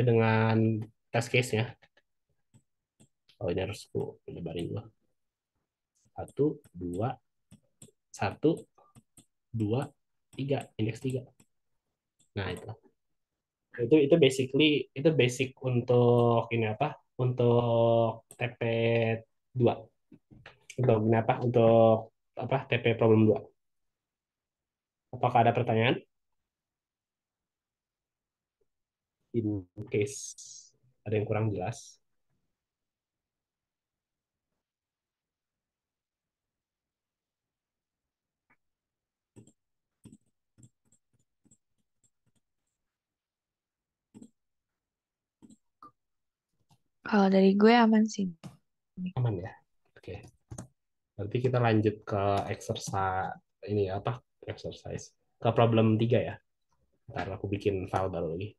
dengan test case-nya. Oh, ini harus aku nyebarin dulu. 1, 2, 1, 2, 3, indeks 3. Nah, itu basic untuk ini apa? Untuk TP 2. Untuk ini apa? Untuk apa? TP problem 2. Apakah ada pertanyaan? In case ada yang kurang jelas. Kalau dari gue aman sih. Aman ya? Oke. Berarti kita lanjut ke exercise ini apa? Exercise. Ke problem 3 ya. Ntar aku bikin file baru lagi.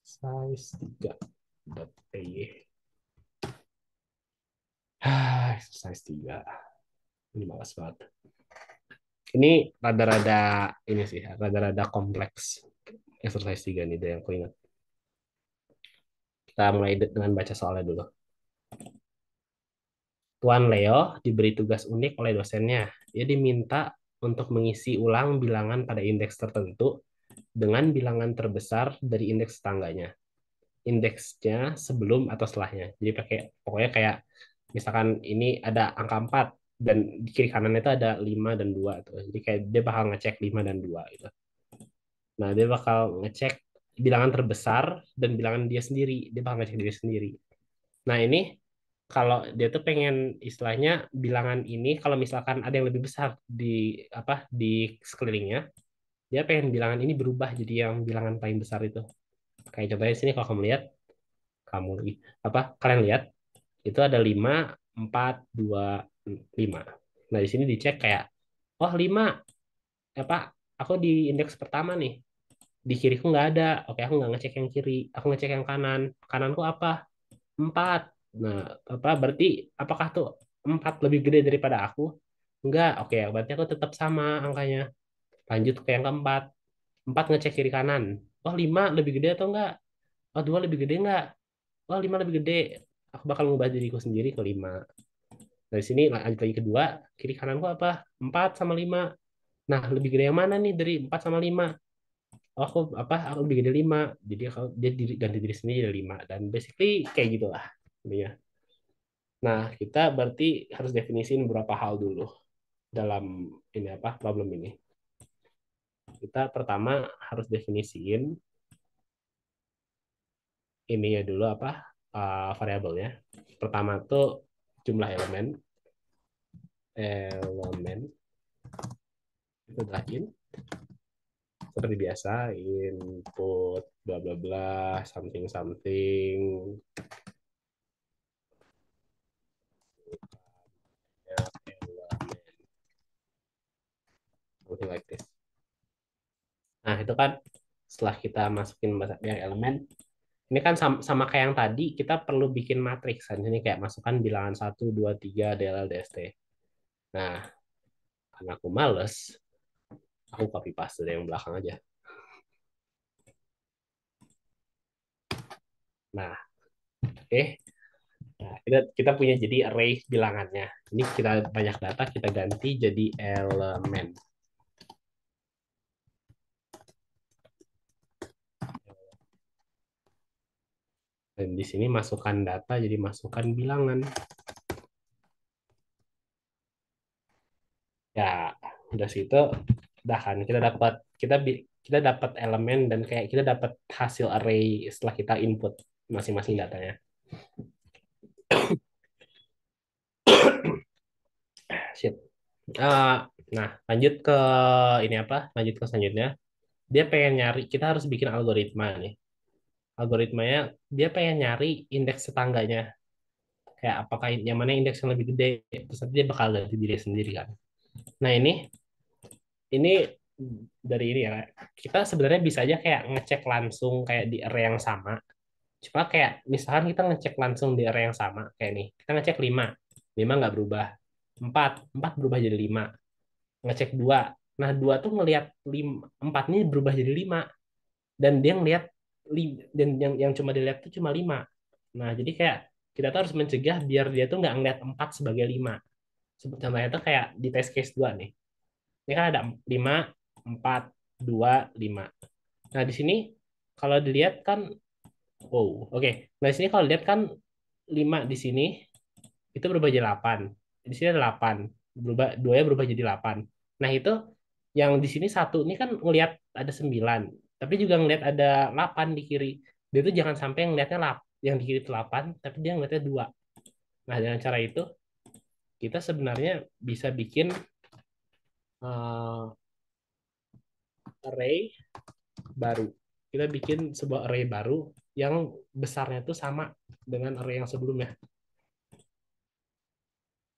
Exercise 3.py. Exercise 3. Ini malas banget. Ini rada-rada ini sih, rada-rada kompleks. Exercise 3 nih, yang aku ingat. Kita mulai dengan baca soalnya dulu. Tuan Leo diberi tugas unik oleh dosennya. Dia diminta untuk mengisi ulang bilangan pada indeks tertentu dengan bilangan terbesar dari indeks tetangganya. Indeksnya sebelum atau setelahnya. Jadi pokoknya kayak misalkan ini ada angka 4 dan di kiri kanan itu ada 5 dan 2 tuh. Jadi kayak dia bakal ngecek 5 dan 2 gitu. Nah, dia bakal ngecek bilangan terbesar dan bilangan dia sendiri. Dia bakal ngecek diri sendiri. Nah, ini kalau dia tuh pengen istilahnya bilangan ini kalau misalkan ada yang lebih besar di apa di sekelilingnya, dia pengen bilangan ini berubah jadi yang bilangan paling besar itu. Kayak contohnya di sini kalau kamu lagi apa kalian lihat itu ada 5 4 2 5. Nah, di sini dicek kayak oh 5 apa aku di indeks pertama nih. Di kiriku nggak ada. Oke, aku nggak ngecek yang kiri. Aku ngecek yang kanan. Kananku apa? 4. Nah, apa berarti apakah tuh 4 lebih gede daripada aku? Enggak. Oke, berarti aku tetap sama angkanya. Lanjut ke yang keempat. 4 ngecek kiri kanan. Oh, 5 lebih gede atau enggak? Oh, 2 lebih gede enggak? Oh, 5 lebih gede. Aku bakal ngubah diriku sendiri ke 5. Dari sini lanjut lagi kedua. Kiri kananku apa? 4 sama 5. Nah, lebih gede yang mana nih dari 4 sama 5? Oh, aku lebih gede 5. Jadi dia ganti diri sendiri jadi 5. Dan basically kayak gitulah. Ya. Nah, kita berarti harus definisiin beberapa hal dulu dalam ini apa problem ini. Kita pertama harus definisiin ini ya dulu apa variabelnya. Pertama tuh jumlah elemen elemen itu adalah seperti biasa input bla bla bla something something something like this. Nah, itu kan setelah kita masukin banyak elemen, ini kan sama kayak yang tadi, kita perlu bikin matriks kan. Ini kayak masukkan bilangan 1, 2, 3, DLL, DST. Nah, karena aku males, aku copy paste dari yang belakang aja. Nah, oke. Nah, kita punya jadi array bilangannya. Ini kita banyak data, kita ganti jadi elemen. Dan di sini masukkan data jadi masukkan bilangan. Ya, udah situ udah kan kita dapat elemen dan kayak kita dapat hasil array setelah kita input masing-masing datanya. Shit. Eh, nah, lanjut ke ini apa? Lanjut ke selanjutnya. Dia pengen nyari, kita harus bikin algoritma nih. Algoritmanya dia pengen nyari indeks tetangganya. Kayak apakah yang mana indeks yang lebih gede, terus nanti dia bakal ganti diri sendiri kan. Nah, ini dari ini ya. Kita sebenarnya bisa aja kayak ngecek langsung kayak di array yang sama. Cuma kayak misalkan kita ngecek langsung di array yang sama kayak nih. Kita ngecek 5. 5 nggak berubah. 4 berubah jadi 5. Ngecek 2. Nah, 2 tuh ngelihat 4 ini berubah jadi 5 dan dia ngelihat dan yang cuma dilihat tuh cuma 5. Nah, jadi kayak kita tuh harus mencegah biar dia tuh nggak ngelihat 4 sebagai 5. Contohnya tuh kayak di test case 2 nih. Ini kan ada 5, 4, 2, 5. Nah, di sini kalau dilihat kan, wow, oke. Nah, di sini kalau dilihat kan 5 di sini itu berubah jadi 8. Di sini ada 8. Berubah, 2-nya berubah jadi 8. Nah, itu yang di sini satu ini kan ngelihat ada 9. Tapi juga ngelihat ada 8 di kiri. Dia tuh jangan sampai ngelihatnya yang di kiri itu 8, tapi dia ngelihatnya 2. Nah, dengan cara itu kita sebenarnya bisa bikin uh, array baru. Kita bikin sebuah array baru yang besarnya itu sama dengan array yang sebelumnya.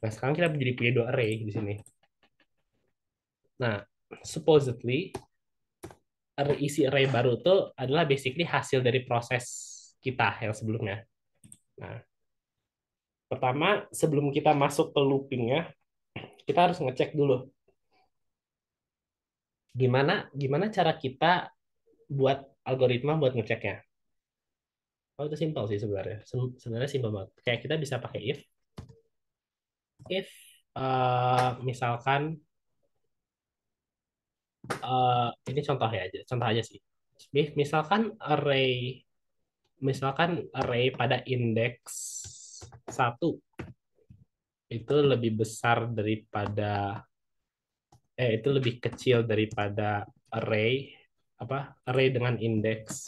Nah, sekarang kita jadi punya 2 array di sini. Nah, supposedly isi array baru itu adalah basically hasil dari proses kita yang sebelumnya. Nah, pertama sebelum kita masuk ke loopingnya, kita harus ngecek dulu gimana gimana cara kita buat algoritma buat ngeceknya. Oh, itu simpel sih sebenarnya. Sebenarnya simpel banget. Kayak kita bisa pakai if misalkan ini contoh aja sih. Misalkan array pada indeks 1 itu lebih besar daripada itu lebih kecil daripada array array dengan indeks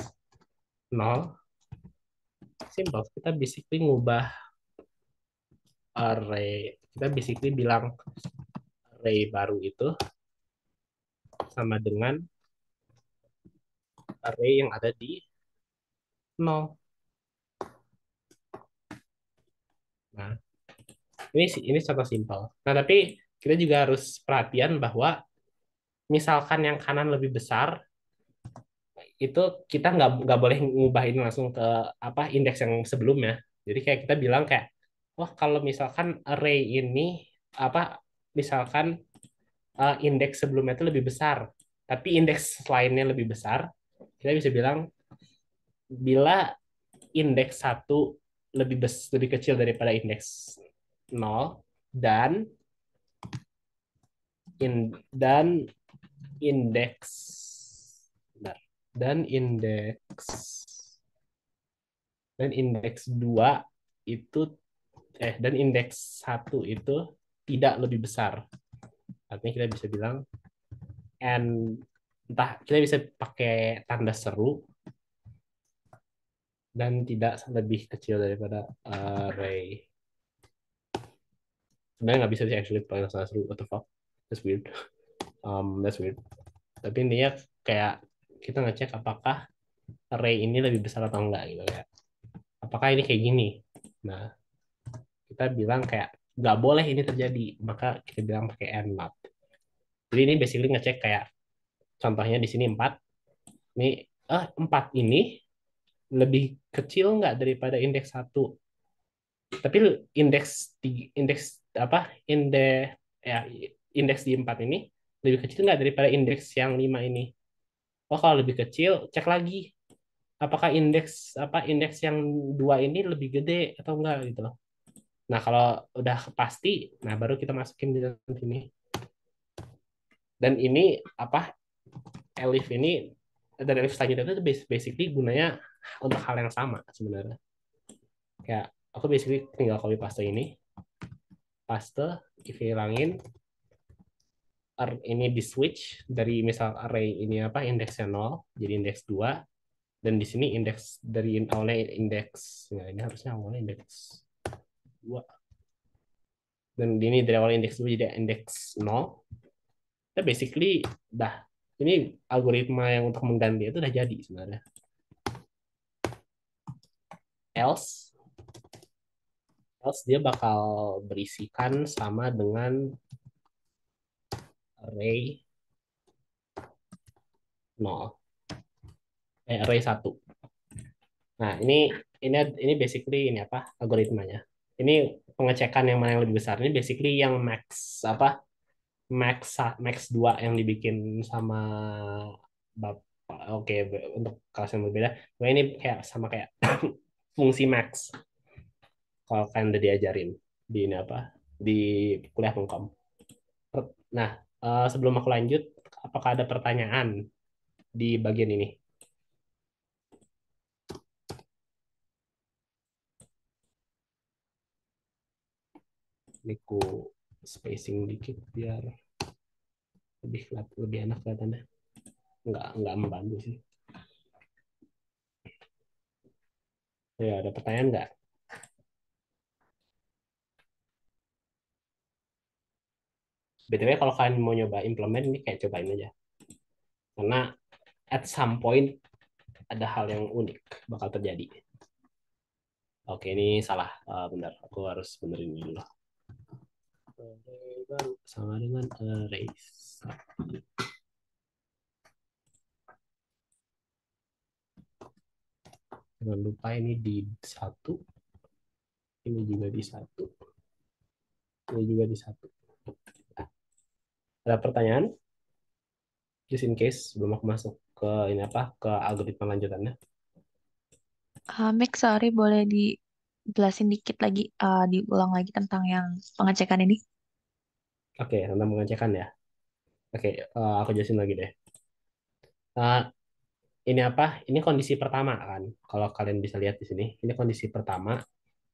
0. Simple, kita basically ngubah kita basically bilang array baru itu sama dengan array yang ada di 0. Nah, ini contoh simpel. Nah, tapi kita juga harus perhatian bahwa misalkan yang kanan lebih besar, itu kita nggak boleh ngubah ini langsung ke indeks yang sebelumnya. Jadi kayak kita bilang kayak, wah kalau misalkan array ini apa misalkan indeks sebelumnya itu lebih besar, tapi indeks lainnya lebih besar, kita bisa bilang bila indeks 1 lebih kecil daripada indeks 0 dan dan indeks bentar, dan indeks 2 itu dan indeks 1 itu tidak lebih besar. Artinya kita bisa bilang entah kita bisa pakai tanda seru dan tidak lebih kecil daripada array. Sebenarnya nggak bisa sih actually pakai tanda seru. What the fuck? That's weird. That's weird. Tapi intinya kayak kita ngecek apakah array ini lebih besar atau enggak gitu ya. Apakah ini kayak gini? Nah, kita bilang kayak nggak boleh ini terjadi, maka kita bilang pakai and not. Jadi ini basically ngecek kayak contohnya di sini 4. Ini 4 ini lebih kecil nggak daripada indeks 1. Tapi indeks ya indeks di 4 ini lebih kecil nggak daripada indeks yang 5 ini. Oh, kalau lebih kecil, cek lagi apakah indeks yang 2 ini lebih gede atau enggak gitu loh. Nah, kalau udah pasti, nah baru kita masukin di dalam sini. Dan ini apa? Elif ini dan elif selanjutnya itu basically gunanya untuk hal yang sama sebenarnya. Kayak aku basically tinggal copy paste ini, paste, hilangin ini di switch dari misal array ini apa indeksnya 0 jadi indeks 2 dan di sini indeks dari awalnya indeks ya ini harusnya awalnya indeks 2 dan ini dari awal indeks 2 jadi indeks 0. Kita basically dah ini algoritma yang untuk mengganti itu udah jadi sebenarnya. Else else dia bakal berisikan sama dengan array 0 array 1. Nah, ini basically ini apa? Algoritmanya. Ini pengecekan yang mana yang lebih besar. Ini basically yang max apa? Max 2 yang dibikin sama Bapak. Oke, untuk kelas yang berbeda. Nah, ini kayak sama kayak fungsi max kalau kalian udah diajarin di ini apa? Di kuliah Pengkom. Nah, sebelum aku lanjut, apakah ada pertanyaan di bagian ini? Ini ku spacing dikit biar lebih enak kelihatannya. Nggak membantu sih. Ya, ada pertanyaan nggak? BTW kalau kalian mau nyoba implement ini kayak cobain aja. Karena at some point ada hal yang unik bakal terjadi. Oke, ini salah. Bentar, aku harus benerin ini dulu. Sama dengan erase. Jangan lupa ini di 1. Ini juga di 1. Ini juga di 1. Ada pertanyaan? Just in case sebelum aku masuk ke ini apa ke algoritma lanjutannya. Mik, sorry, boleh dijelasin dikit lagi, diulang lagi tentang yang pengecekan ini? Oke, tentang pengecekan ya. Oke, aku jelasin lagi deh. Eh, ini apa? Ini kondisi pertama kan. Kalau kalian bisa lihat di sini, ini kondisi pertama.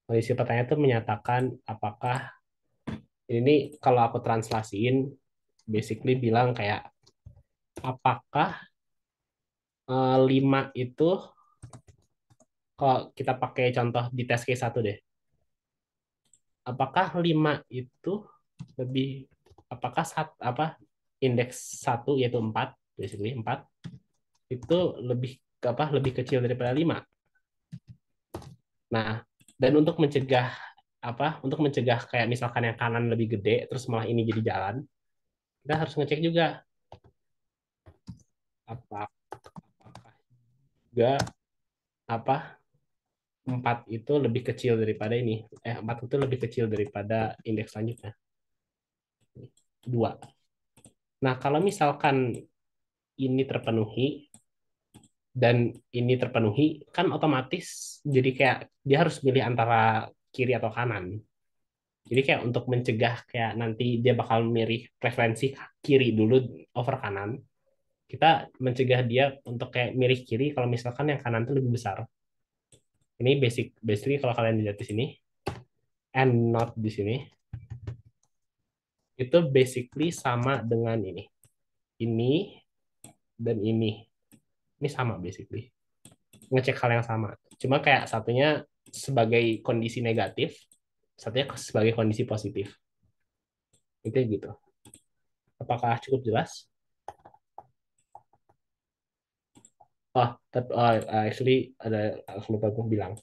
Kondisi pertama itu menyatakan apakah ini kalau aku translasiin basically bilang kayak apakah 5 itu kalau kita pakai contoh di tes case 1 deh. Apakah 5 itu lebih apakah apa indeks 1 yaitu 4 basically 4 itu lebih lebih kecil daripada 5. Nah, dan untuk mencegah untuk mencegah kayak misalkan yang kanan lebih gede terus malah ini jadi jalan, kita harus ngecek juga apakah juga apa 4 itu lebih kecil daripada ini. 4 itu lebih kecil daripada indeks selanjutnya. 2. Nah, kalau misalkan ini terpenuhi dan ini terpenuhi, kan otomatis jadi kayak dia harus pilih antara kiri atau kanan. Jadi kayak untuk mencegah kayak nanti dia bakal milih preferensi kiri dulu over kanan, kita mencegah dia untuk kayak milih kiri kalau misalkan yang kanan itu lebih besar. Ini basically kalau kalian lihat di sini and not di sini itu basically sama dengan ini. Ini dan ini. Ini sama basically. Ngecek hal yang sama. Cuma kayak satunya sebagai kondisi negatif, satunya sebagai kondisi positif. Itu gitu. Apakah cukup jelas? Oh, tapi actually ada aku lupa aku bilang.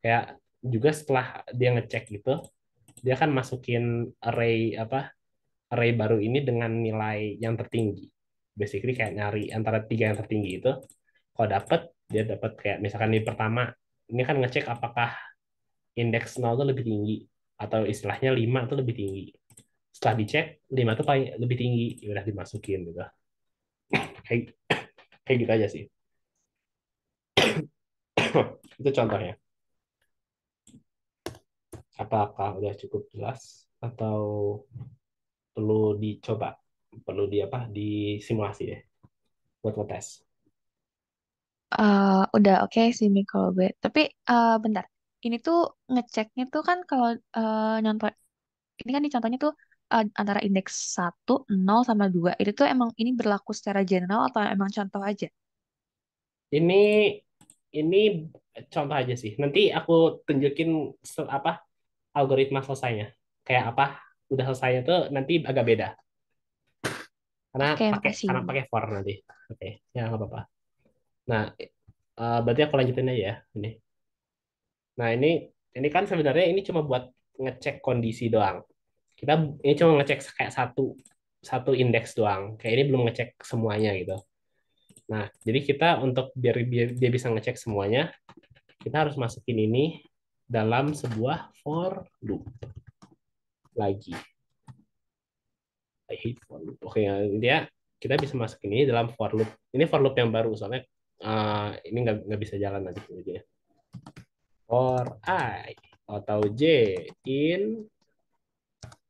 Kayak juga setelah dia ngecek gitu, dia kan masukin array baru ini dengan nilai yang tertinggi. Basically kayak nyari antara 3 yang tertinggi itu. Kalau dapet, dia dapat kayak misalkan di pertama, ini kan ngecek apakah indeks 0 itu lebih tinggi atau istilahnya 5 itu lebih tinggi. Setelah dicek 5 itu paling lebih tinggi, ya udah dimasukin gitu. Kayak kayak gitu aja sih. Itu contohnya. Apakah udah cukup jelas atau perlu dicoba? Perlu di apa? Disimulasi deh buat ngetes. Udah oke sih Mi kalau gue. Tapi bentar. Ini tuh ngeceknya tuh kan kalau nyontoh ini kan di contohnya tuh antara indeks 1, 0 sama 2. Itu tuh emang ini berlaku secara general atau emang contoh aja? Ini ini contoh aja sih. Nanti aku tunjukin apa algoritma selesainya. Kayak apa? Udah selesainya tuh nanti agak beda karena Oke, pakai makasih. karena pakai for nanti. Oke, ya nggak apa-apa. Nah, berarti aku lanjutin aja ya ini. Nah, ini kan sebenarnya ini cuma buat ngecek kondisi doang. Kita ini cuma ngecek kayak satu satu indeks doang. Kayak ini belum ngecek semuanya gitu. Nah, jadi kita untuk biar dia bisa ngecek semuanya, kita harus masukin ini dalam sebuah for loop lagi. I hate for loop. Oke, ya, dia kita bisa masukin ini dalam for loop. Ini for loop yang baru soalnya ini nggak bisa jalan nanti ya. For I atau J in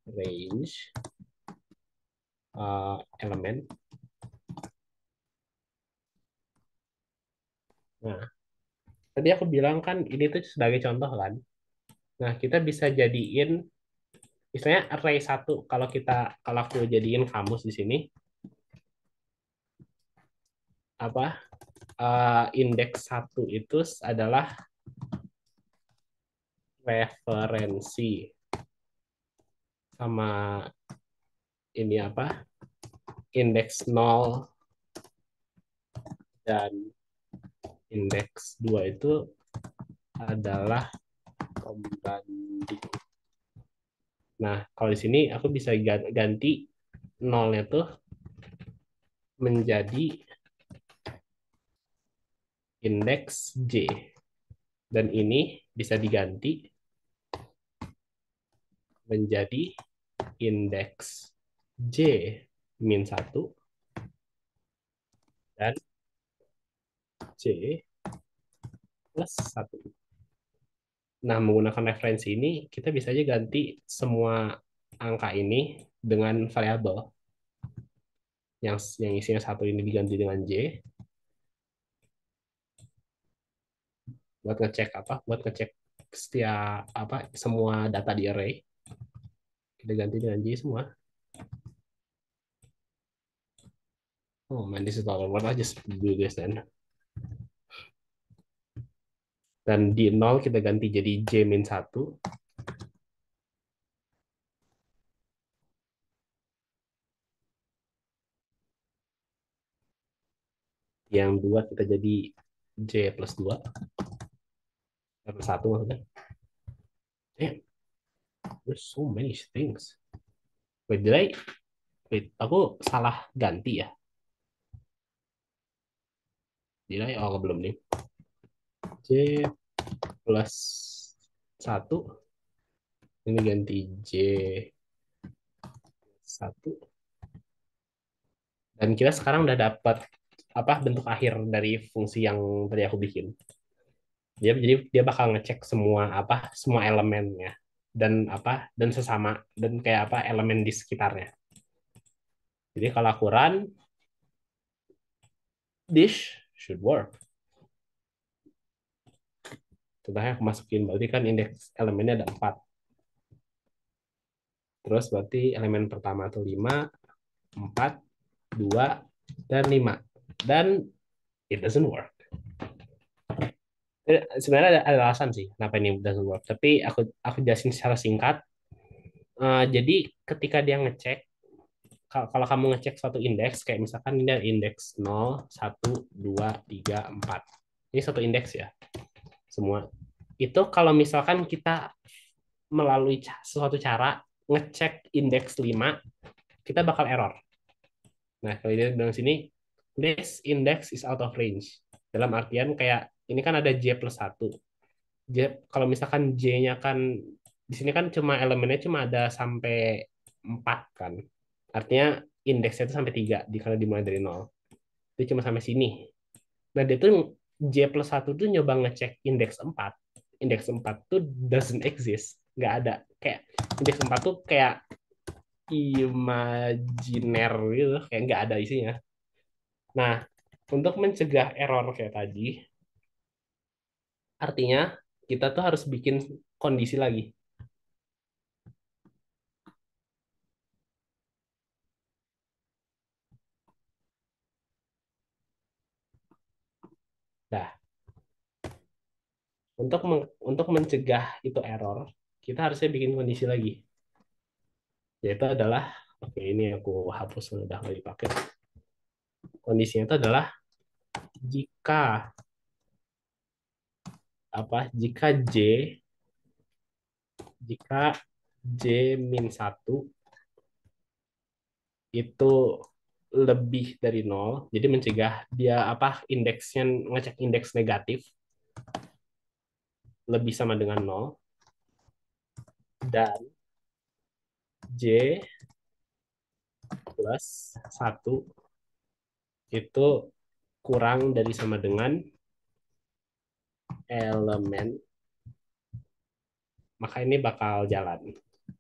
range elemen. Nah, tadi aku bilang kan ini tuh sebagai contoh kan. Nah, kita bisa jadiin misalnya array satu kalau aku jadiin kamus di sini apa indeks satu itu adalah referensi sama ini apa indeks nol dan indeks 2 itu adalah pembanding. Nah, kalau di sini aku bisa ganti nolnya tuh menjadi indeks J. Dan ini bisa diganti menjadi indeks J min 1 dan J plus 1. Nah, menggunakan referensi ini, kita bisa aja ganti semua angka ini dengan variabel. Yang isinya 1 ini diganti dengan J. Buat ngecek apa? Buat ngecek setiap apa semua data di array. Kita ganti dengan J semua. Oh man, this is not what I just do this then. Dan di 0 kita ganti jadi J min 1. Yang 2 kita jadi J plus 2. Plus 1 maksudnya. Damn, there's so many things. Wait, aku salah ganti ya? Oh, belum nih. J plus 1. Ini ganti J 1. Dan kita sekarang udah dapat apa bentuk akhir dari fungsi yang tadi aku bikin. Dia bakal ngecek semua elemennya dan sesama dan kayak apa elemen di sekitarnya. Jadi kalau aku run this should work. Contohnya aku masukin berarti kan indeks elemennya ada 4. Terus berarti elemen pertama itu 5, 4, 2, dan 5. Dan it doesn't work. Sebenarnya ada alasan sih kenapa ini doesn't work. Tapi aku jelasin secara singkat. Jadi ketika dia ngecek, kalau kamu ngecek suatu indeks, kayak misalkan ini ada indeks 0, 1, 2, 3, 4. Ini satu indeks ya, semua. Itu kalau misalkan kita melalui suatu cara ngecek indeks 5, kita bakal error. Nah, kalau dia bilang sini, this index is out of range. Dalam artian kayak, ini kan ada J plus 1. Kalau misalkan J-nya kan, di sini kan elemennya cuma ada sampai 4 kan. Artinya indeksnya itu sampai 3, karena dimulai dari 0. Itu cuma sampai sini. Nah, dia tuh J plus 1 tuh nyoba ngecek indeks 4. Indeks 4 tuh doesn't exist. nggak ada. Kayak indeks 4 tuh kayak imajiner gitu, kayak nggak ada isinya. Nah, untuk mencegah error kayak tadi, artinya kita tuh harus bikin kondisi lagi. Nah, untuk mencegah itu error, kita harusnya bikin kondisi lagi. Yaitu adalah, oke ini aku hapus udah nggak dipakai. Kondisinya itu adalah jika jika jika J min 1 itu lebih dari nol, jadi mencegah dia indeksnya, ngecek indeks negatif lebih sama dengan nol, dan J plus 1 itu kurang dari sama dengan elemen, maka ini bakal jalan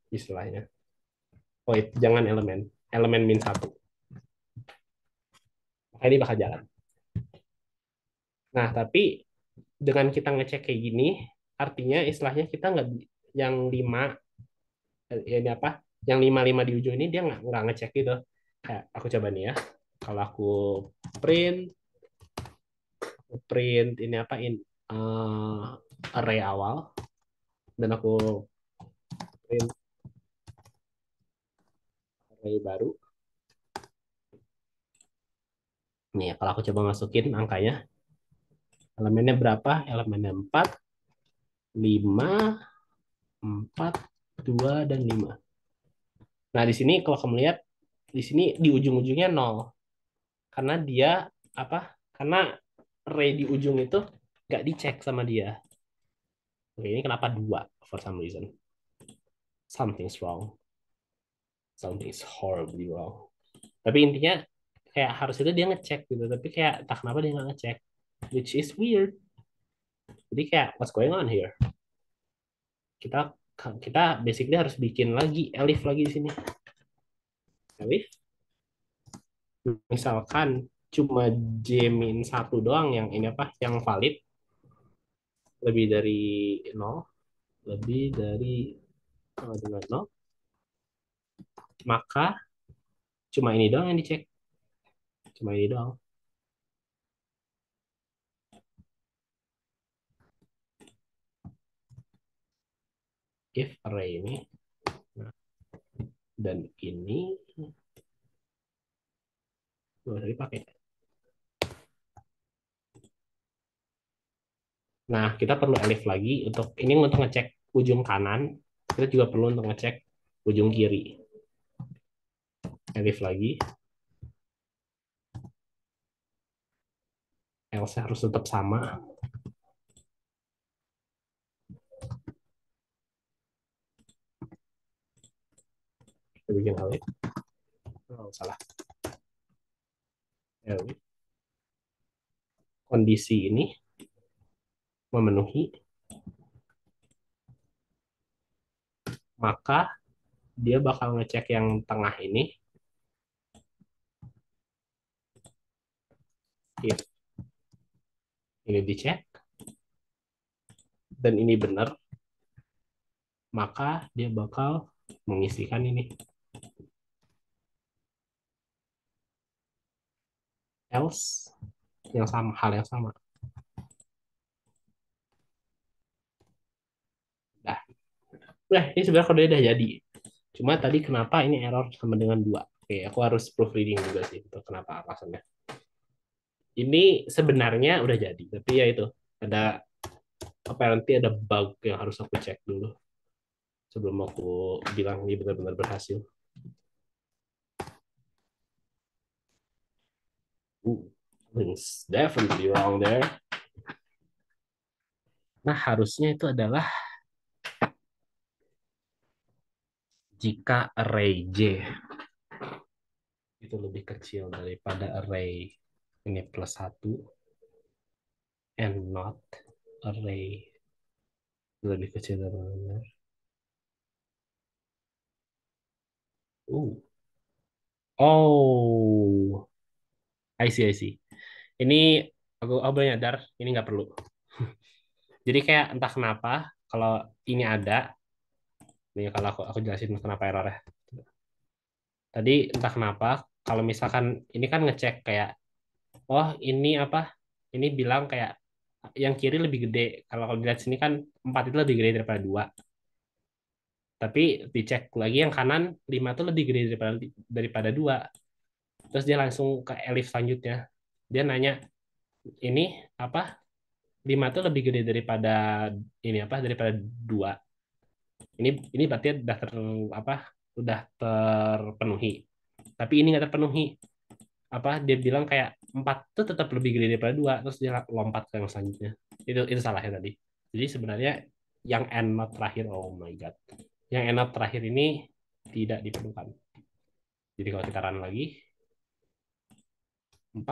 istilahnya. Oh, jangan elemen min 1. Maka ini bakal jalan. Nah, tapi dengan kita ngecek kayak gini, artinya istilahnya kita nggak yang 5 ini yang 5 di ujung ini dia nggak ngecek gitu. Kayak aku coba nih ya. Kalau aku print print ini array awal, dan aku print array baru. Nih, kalau aku coba masukin angkanya, elemennya berapa? Elemennya 4, 5, 4, 2, dan 5. Nah, di sini kalau kamu lihat, di sini di ujung-ujungnya 0. Karena dia apa? Karena array di ujung itu nggak dicek sama dia. Oke, ini kenapa 2? For some reason. Something's wrong. Something's horribly wrong. Tapi intinya kayak harusnya dia ngecek gitu. Tapi kayak tak kenapa dia nggak ngecek. Which is weird. Jadi kayak what's going on here? Kita kita basically harus bikin lagi elif lagi di sini. Elif. Misalkan cuma J min 1 doang yang yang valid, lebih dari 0, lebih dari dengan 0, maka cuma ini doang yang dicek. Cuma ini doang. If array ini, nah, dan ini nggak usah dipakai. Nah, kita perlu elif lagi untuk ngecek ujung kanan. Kita juga perlu untuk ngecek ujung kiri. Elif lagi. Else harus tetap sama. Kita bikin elif. Oh, salah. Elif. Kondisi ini memenuhi, maka dia bakal ngecek yang tengah ini. If ini dicek dan ini benar, maka dia bakal mengisikan ini. Else hal yang sama. Nah, ini sebenarnya kode udah jadi. Cuma tadi kenapa ini error sama dengan 2? Oke, aku harus proofreading juga sih untuk kenapa alasannya. Ini sebenarnya udah jadi, tapi ya itu ada apparently ada bug yang harus aku cek dulu sebelum aku bilang ini benar-benar berhasil. Things definitely wrong there. Nah, harusnya itu adalah jika array J itu lebih kecil daripada array ini plus 1 and not array lebih kecil daripada Uh. Oh, I see, I see. Ini aku baru nyadar ini nggak perlu. Jadi kayak entah kenapa kalau ini ada, nih kalau aku jelasin kenapa errornya. Tadi entah kenapa kalau misalkan ini kan ngecek kayak, oh ini apa? Ini bilang kayak yang kiri lebih gede. Kalau dilihat sini kan 4 itu lebih gede daripada 2. Tapi dicek lagi yang kanan 5 itu lebih gede daripada 2. Terus dia langsung ke elif selanjutnya. Dia nanya, ini apa? 5 itu lebih gede daripada ini apa? Daripada 2. Ini berarti udah apa? Udah terpenuhi. Tapi ini nggak terpenuhi. Apa dia bilang kayak 4 itu tetap lebih gede daripada 2, terus dia lompat ke yang selanjutnya. Itu salahnya tadi. Jadi sebenarnya yang end not terakhir, oh my god. Yang end not terakhir ini tidak diperlukan. Jadi kalau kita run lagi 4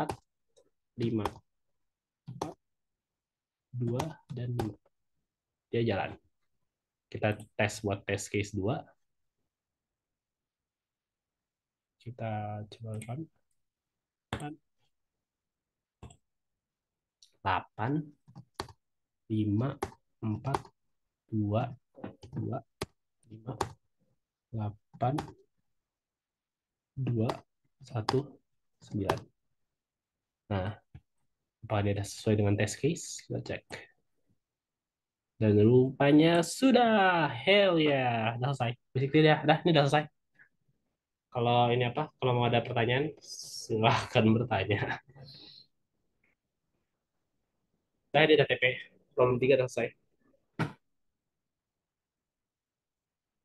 5 2 dan 5. Dia jalan. Kita tes buat test case 2. Kita coba run. 8 5 4 2 2 5 8 2 1 9. Nah, apakah dia sesuai dengan test case? Kita cek. Dan rupanya sudah. Hell ya. Udah selesai. Basically dah, ini udah selesai. Kalau ini apa? Kalau mau ada pertanyaan, silahkan bertanya. Nah, ini udah TP. Problem 3 udah selesai.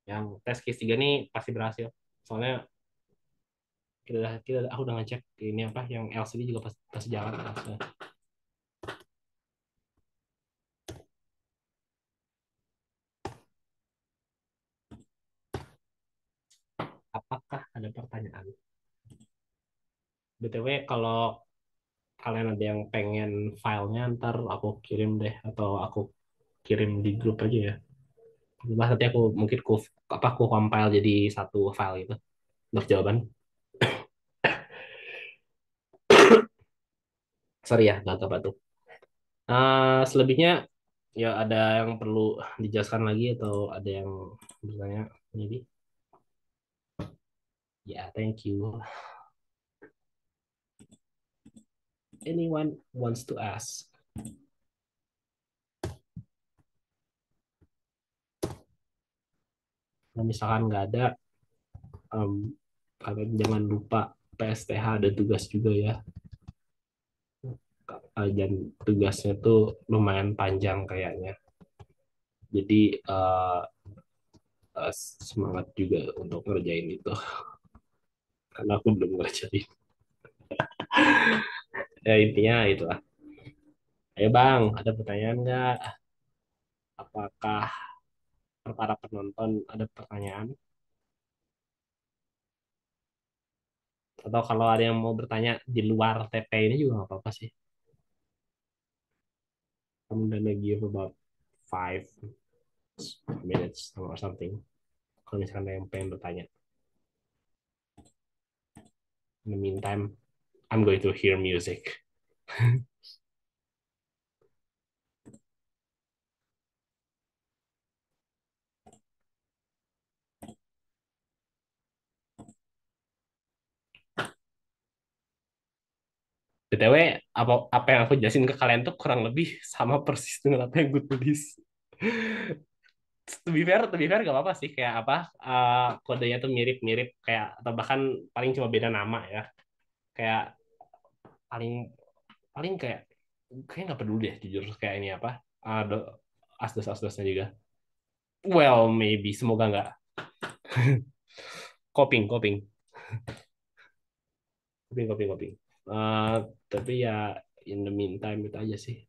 Yang tes case 3 nih pasti berhasil. Soalnya aku udah ngecek ini apa yang LCD juga pasti jalan. Apakah ada pertanyaan? BTW kalau kalian ada yang pengen filenya ntar aku kirim deh atau aku kirim di grup aja ya. Nanti aku mungkin aku compile jadi satu file gitu untuk jawaban. Sorry ya, nggak apa tuh. Selebihnya ya ada yang perlu dijelaskan lagi atau ada yang bertanya ini? Ya, thank you. Anyone wants to ask? Nah, misalkan nggak ada, kalian jangan lupa PSTH ada tugas juga ya. Dan tugasnya tuh lumayan panjang kayaknya. Jadi semangat juga untuk ngerjain itu. Karena aku belum ngerjain. Ya intinya itulah. Ayo Bang, ada pertanyaan nggak? Apakah para penonton ada pertanyaan? Atau kalau ada yang mau bertanya di luar TP ini juga nggak apa-apa sih. I'm gonna give about 5 minutes or something. Kalau misalkan ada yang pengen bertanya. In the meantime, I'm going to hear music. BTW, apa yang aku jelasin ke kalian tuh kurang lebih sama persis dengan apa yang gue tulis. To be fair gak apa-apa sih kayak apa kodenya tuh mirip-mirip kayak atau bahkan paling cuma beda nama ya. Kayak paling paling kayak nggak peduli deh jujur kayak ini apa ada asdos-asdosnya juga. Well, maybe semoga nggak. Coping. Coping. Eh, tapi ya in the meantime itu aja sih.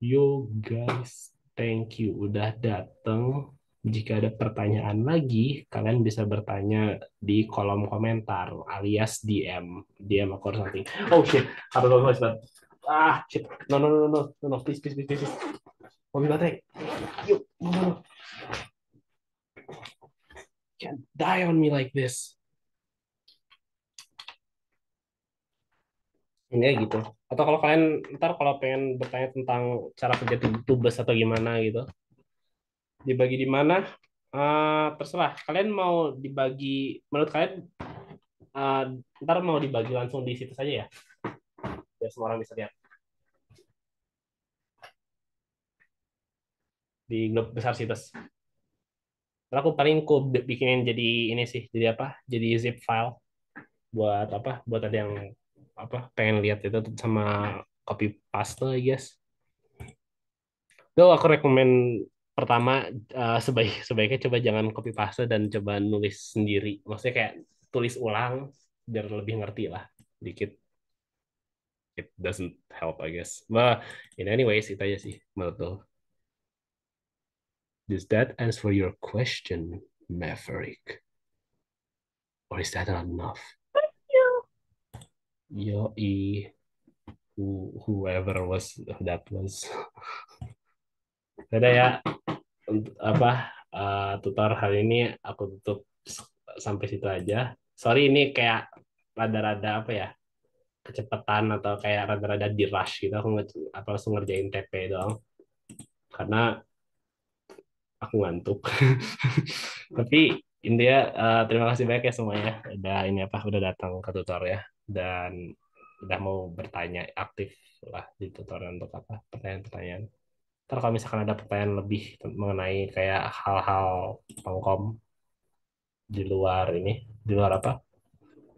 Yo guys, thank you udah dateng. Jika ada pertanyaan lagi, kalian bisa bertanya di kolom komentar alias DM aku or something. Oh shit, harus shit, no, please. Mobil baterai. Yuk, no. Can't die on me like this. Ini gitu. Atau kalau kalian ntar kalau pengen bertanya tentang cara kerja tubes atau gimana gitu, dibagi di mana? Terserah. Kalian mau dibagi, menurut kalian eh, ntar mau dibagi langsung di situ saja ya, biar semua orang bisa lihat di grup besar situs. Ntar aku paling aku bikinin jadi ini sih, jadi apa? Jadi zip file buat apa? Buat ada yang apa? Pengen lihat itu sama copy paste, I guess. Tuh aku rekomen pertama sebaiknya coba jangan copy paste dan coba nulis sendiri. Maksudnya kayak tulis ulang biar lebih ngerti lah dikit. It doesn't help, I guess. But in anyways itu aja sih menurut lo. Does that answer your question, Maverick? Or is that not enough? Yo, whoever was that was. Udah ya, untuk apa tutor hari ini aku tutup sampai situ aja. Sorry ini kayak rada-rada apa ya, kecepatan atau kayak rada-rada di rush gitu. Aku apa langsung ngerjain TP doang karena aku ngantuk. Tapi India, terima kasih banyak ya semuanya. Udah ini apa udah datang ke tutor ya dan udah mau bertanya aktif lah di tutor untuk apa pertanyaan-pertanyaan. Ntar kalau misalkan ada pertanyaan lebih mengenai kayak hal-hal pengkom di luar ini, di luar apa?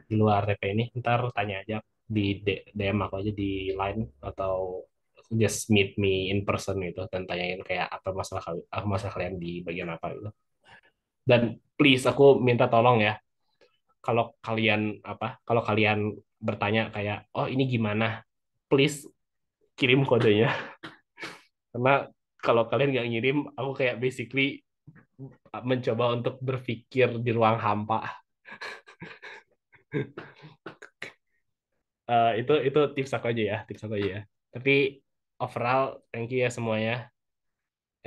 Di luar TP ini, ntar tanya aja di DM aku aja di line atau just meet me in person gitu dan tanyain kayak apa masalah kalian di bagian apa gitu. Dan please aku minta tolong ya, kalau kalian bertanya kayak, oh ini gimana, please kirim kodenya. Karena kalau kalian nggak ngirim, aku kayak basically mencoba untuk berpikir di ruang hampa. Itu tips aku aja ya, tips aku aja ya. Tapi overall, thank you ya semuanya.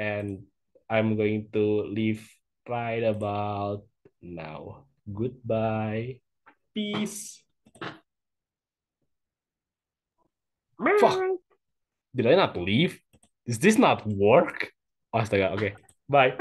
And I'm going to leave right about now. Goodbye. Peace. Fuck. Did I not leave? Is this not work? Oh, astaga. Okay. Bye.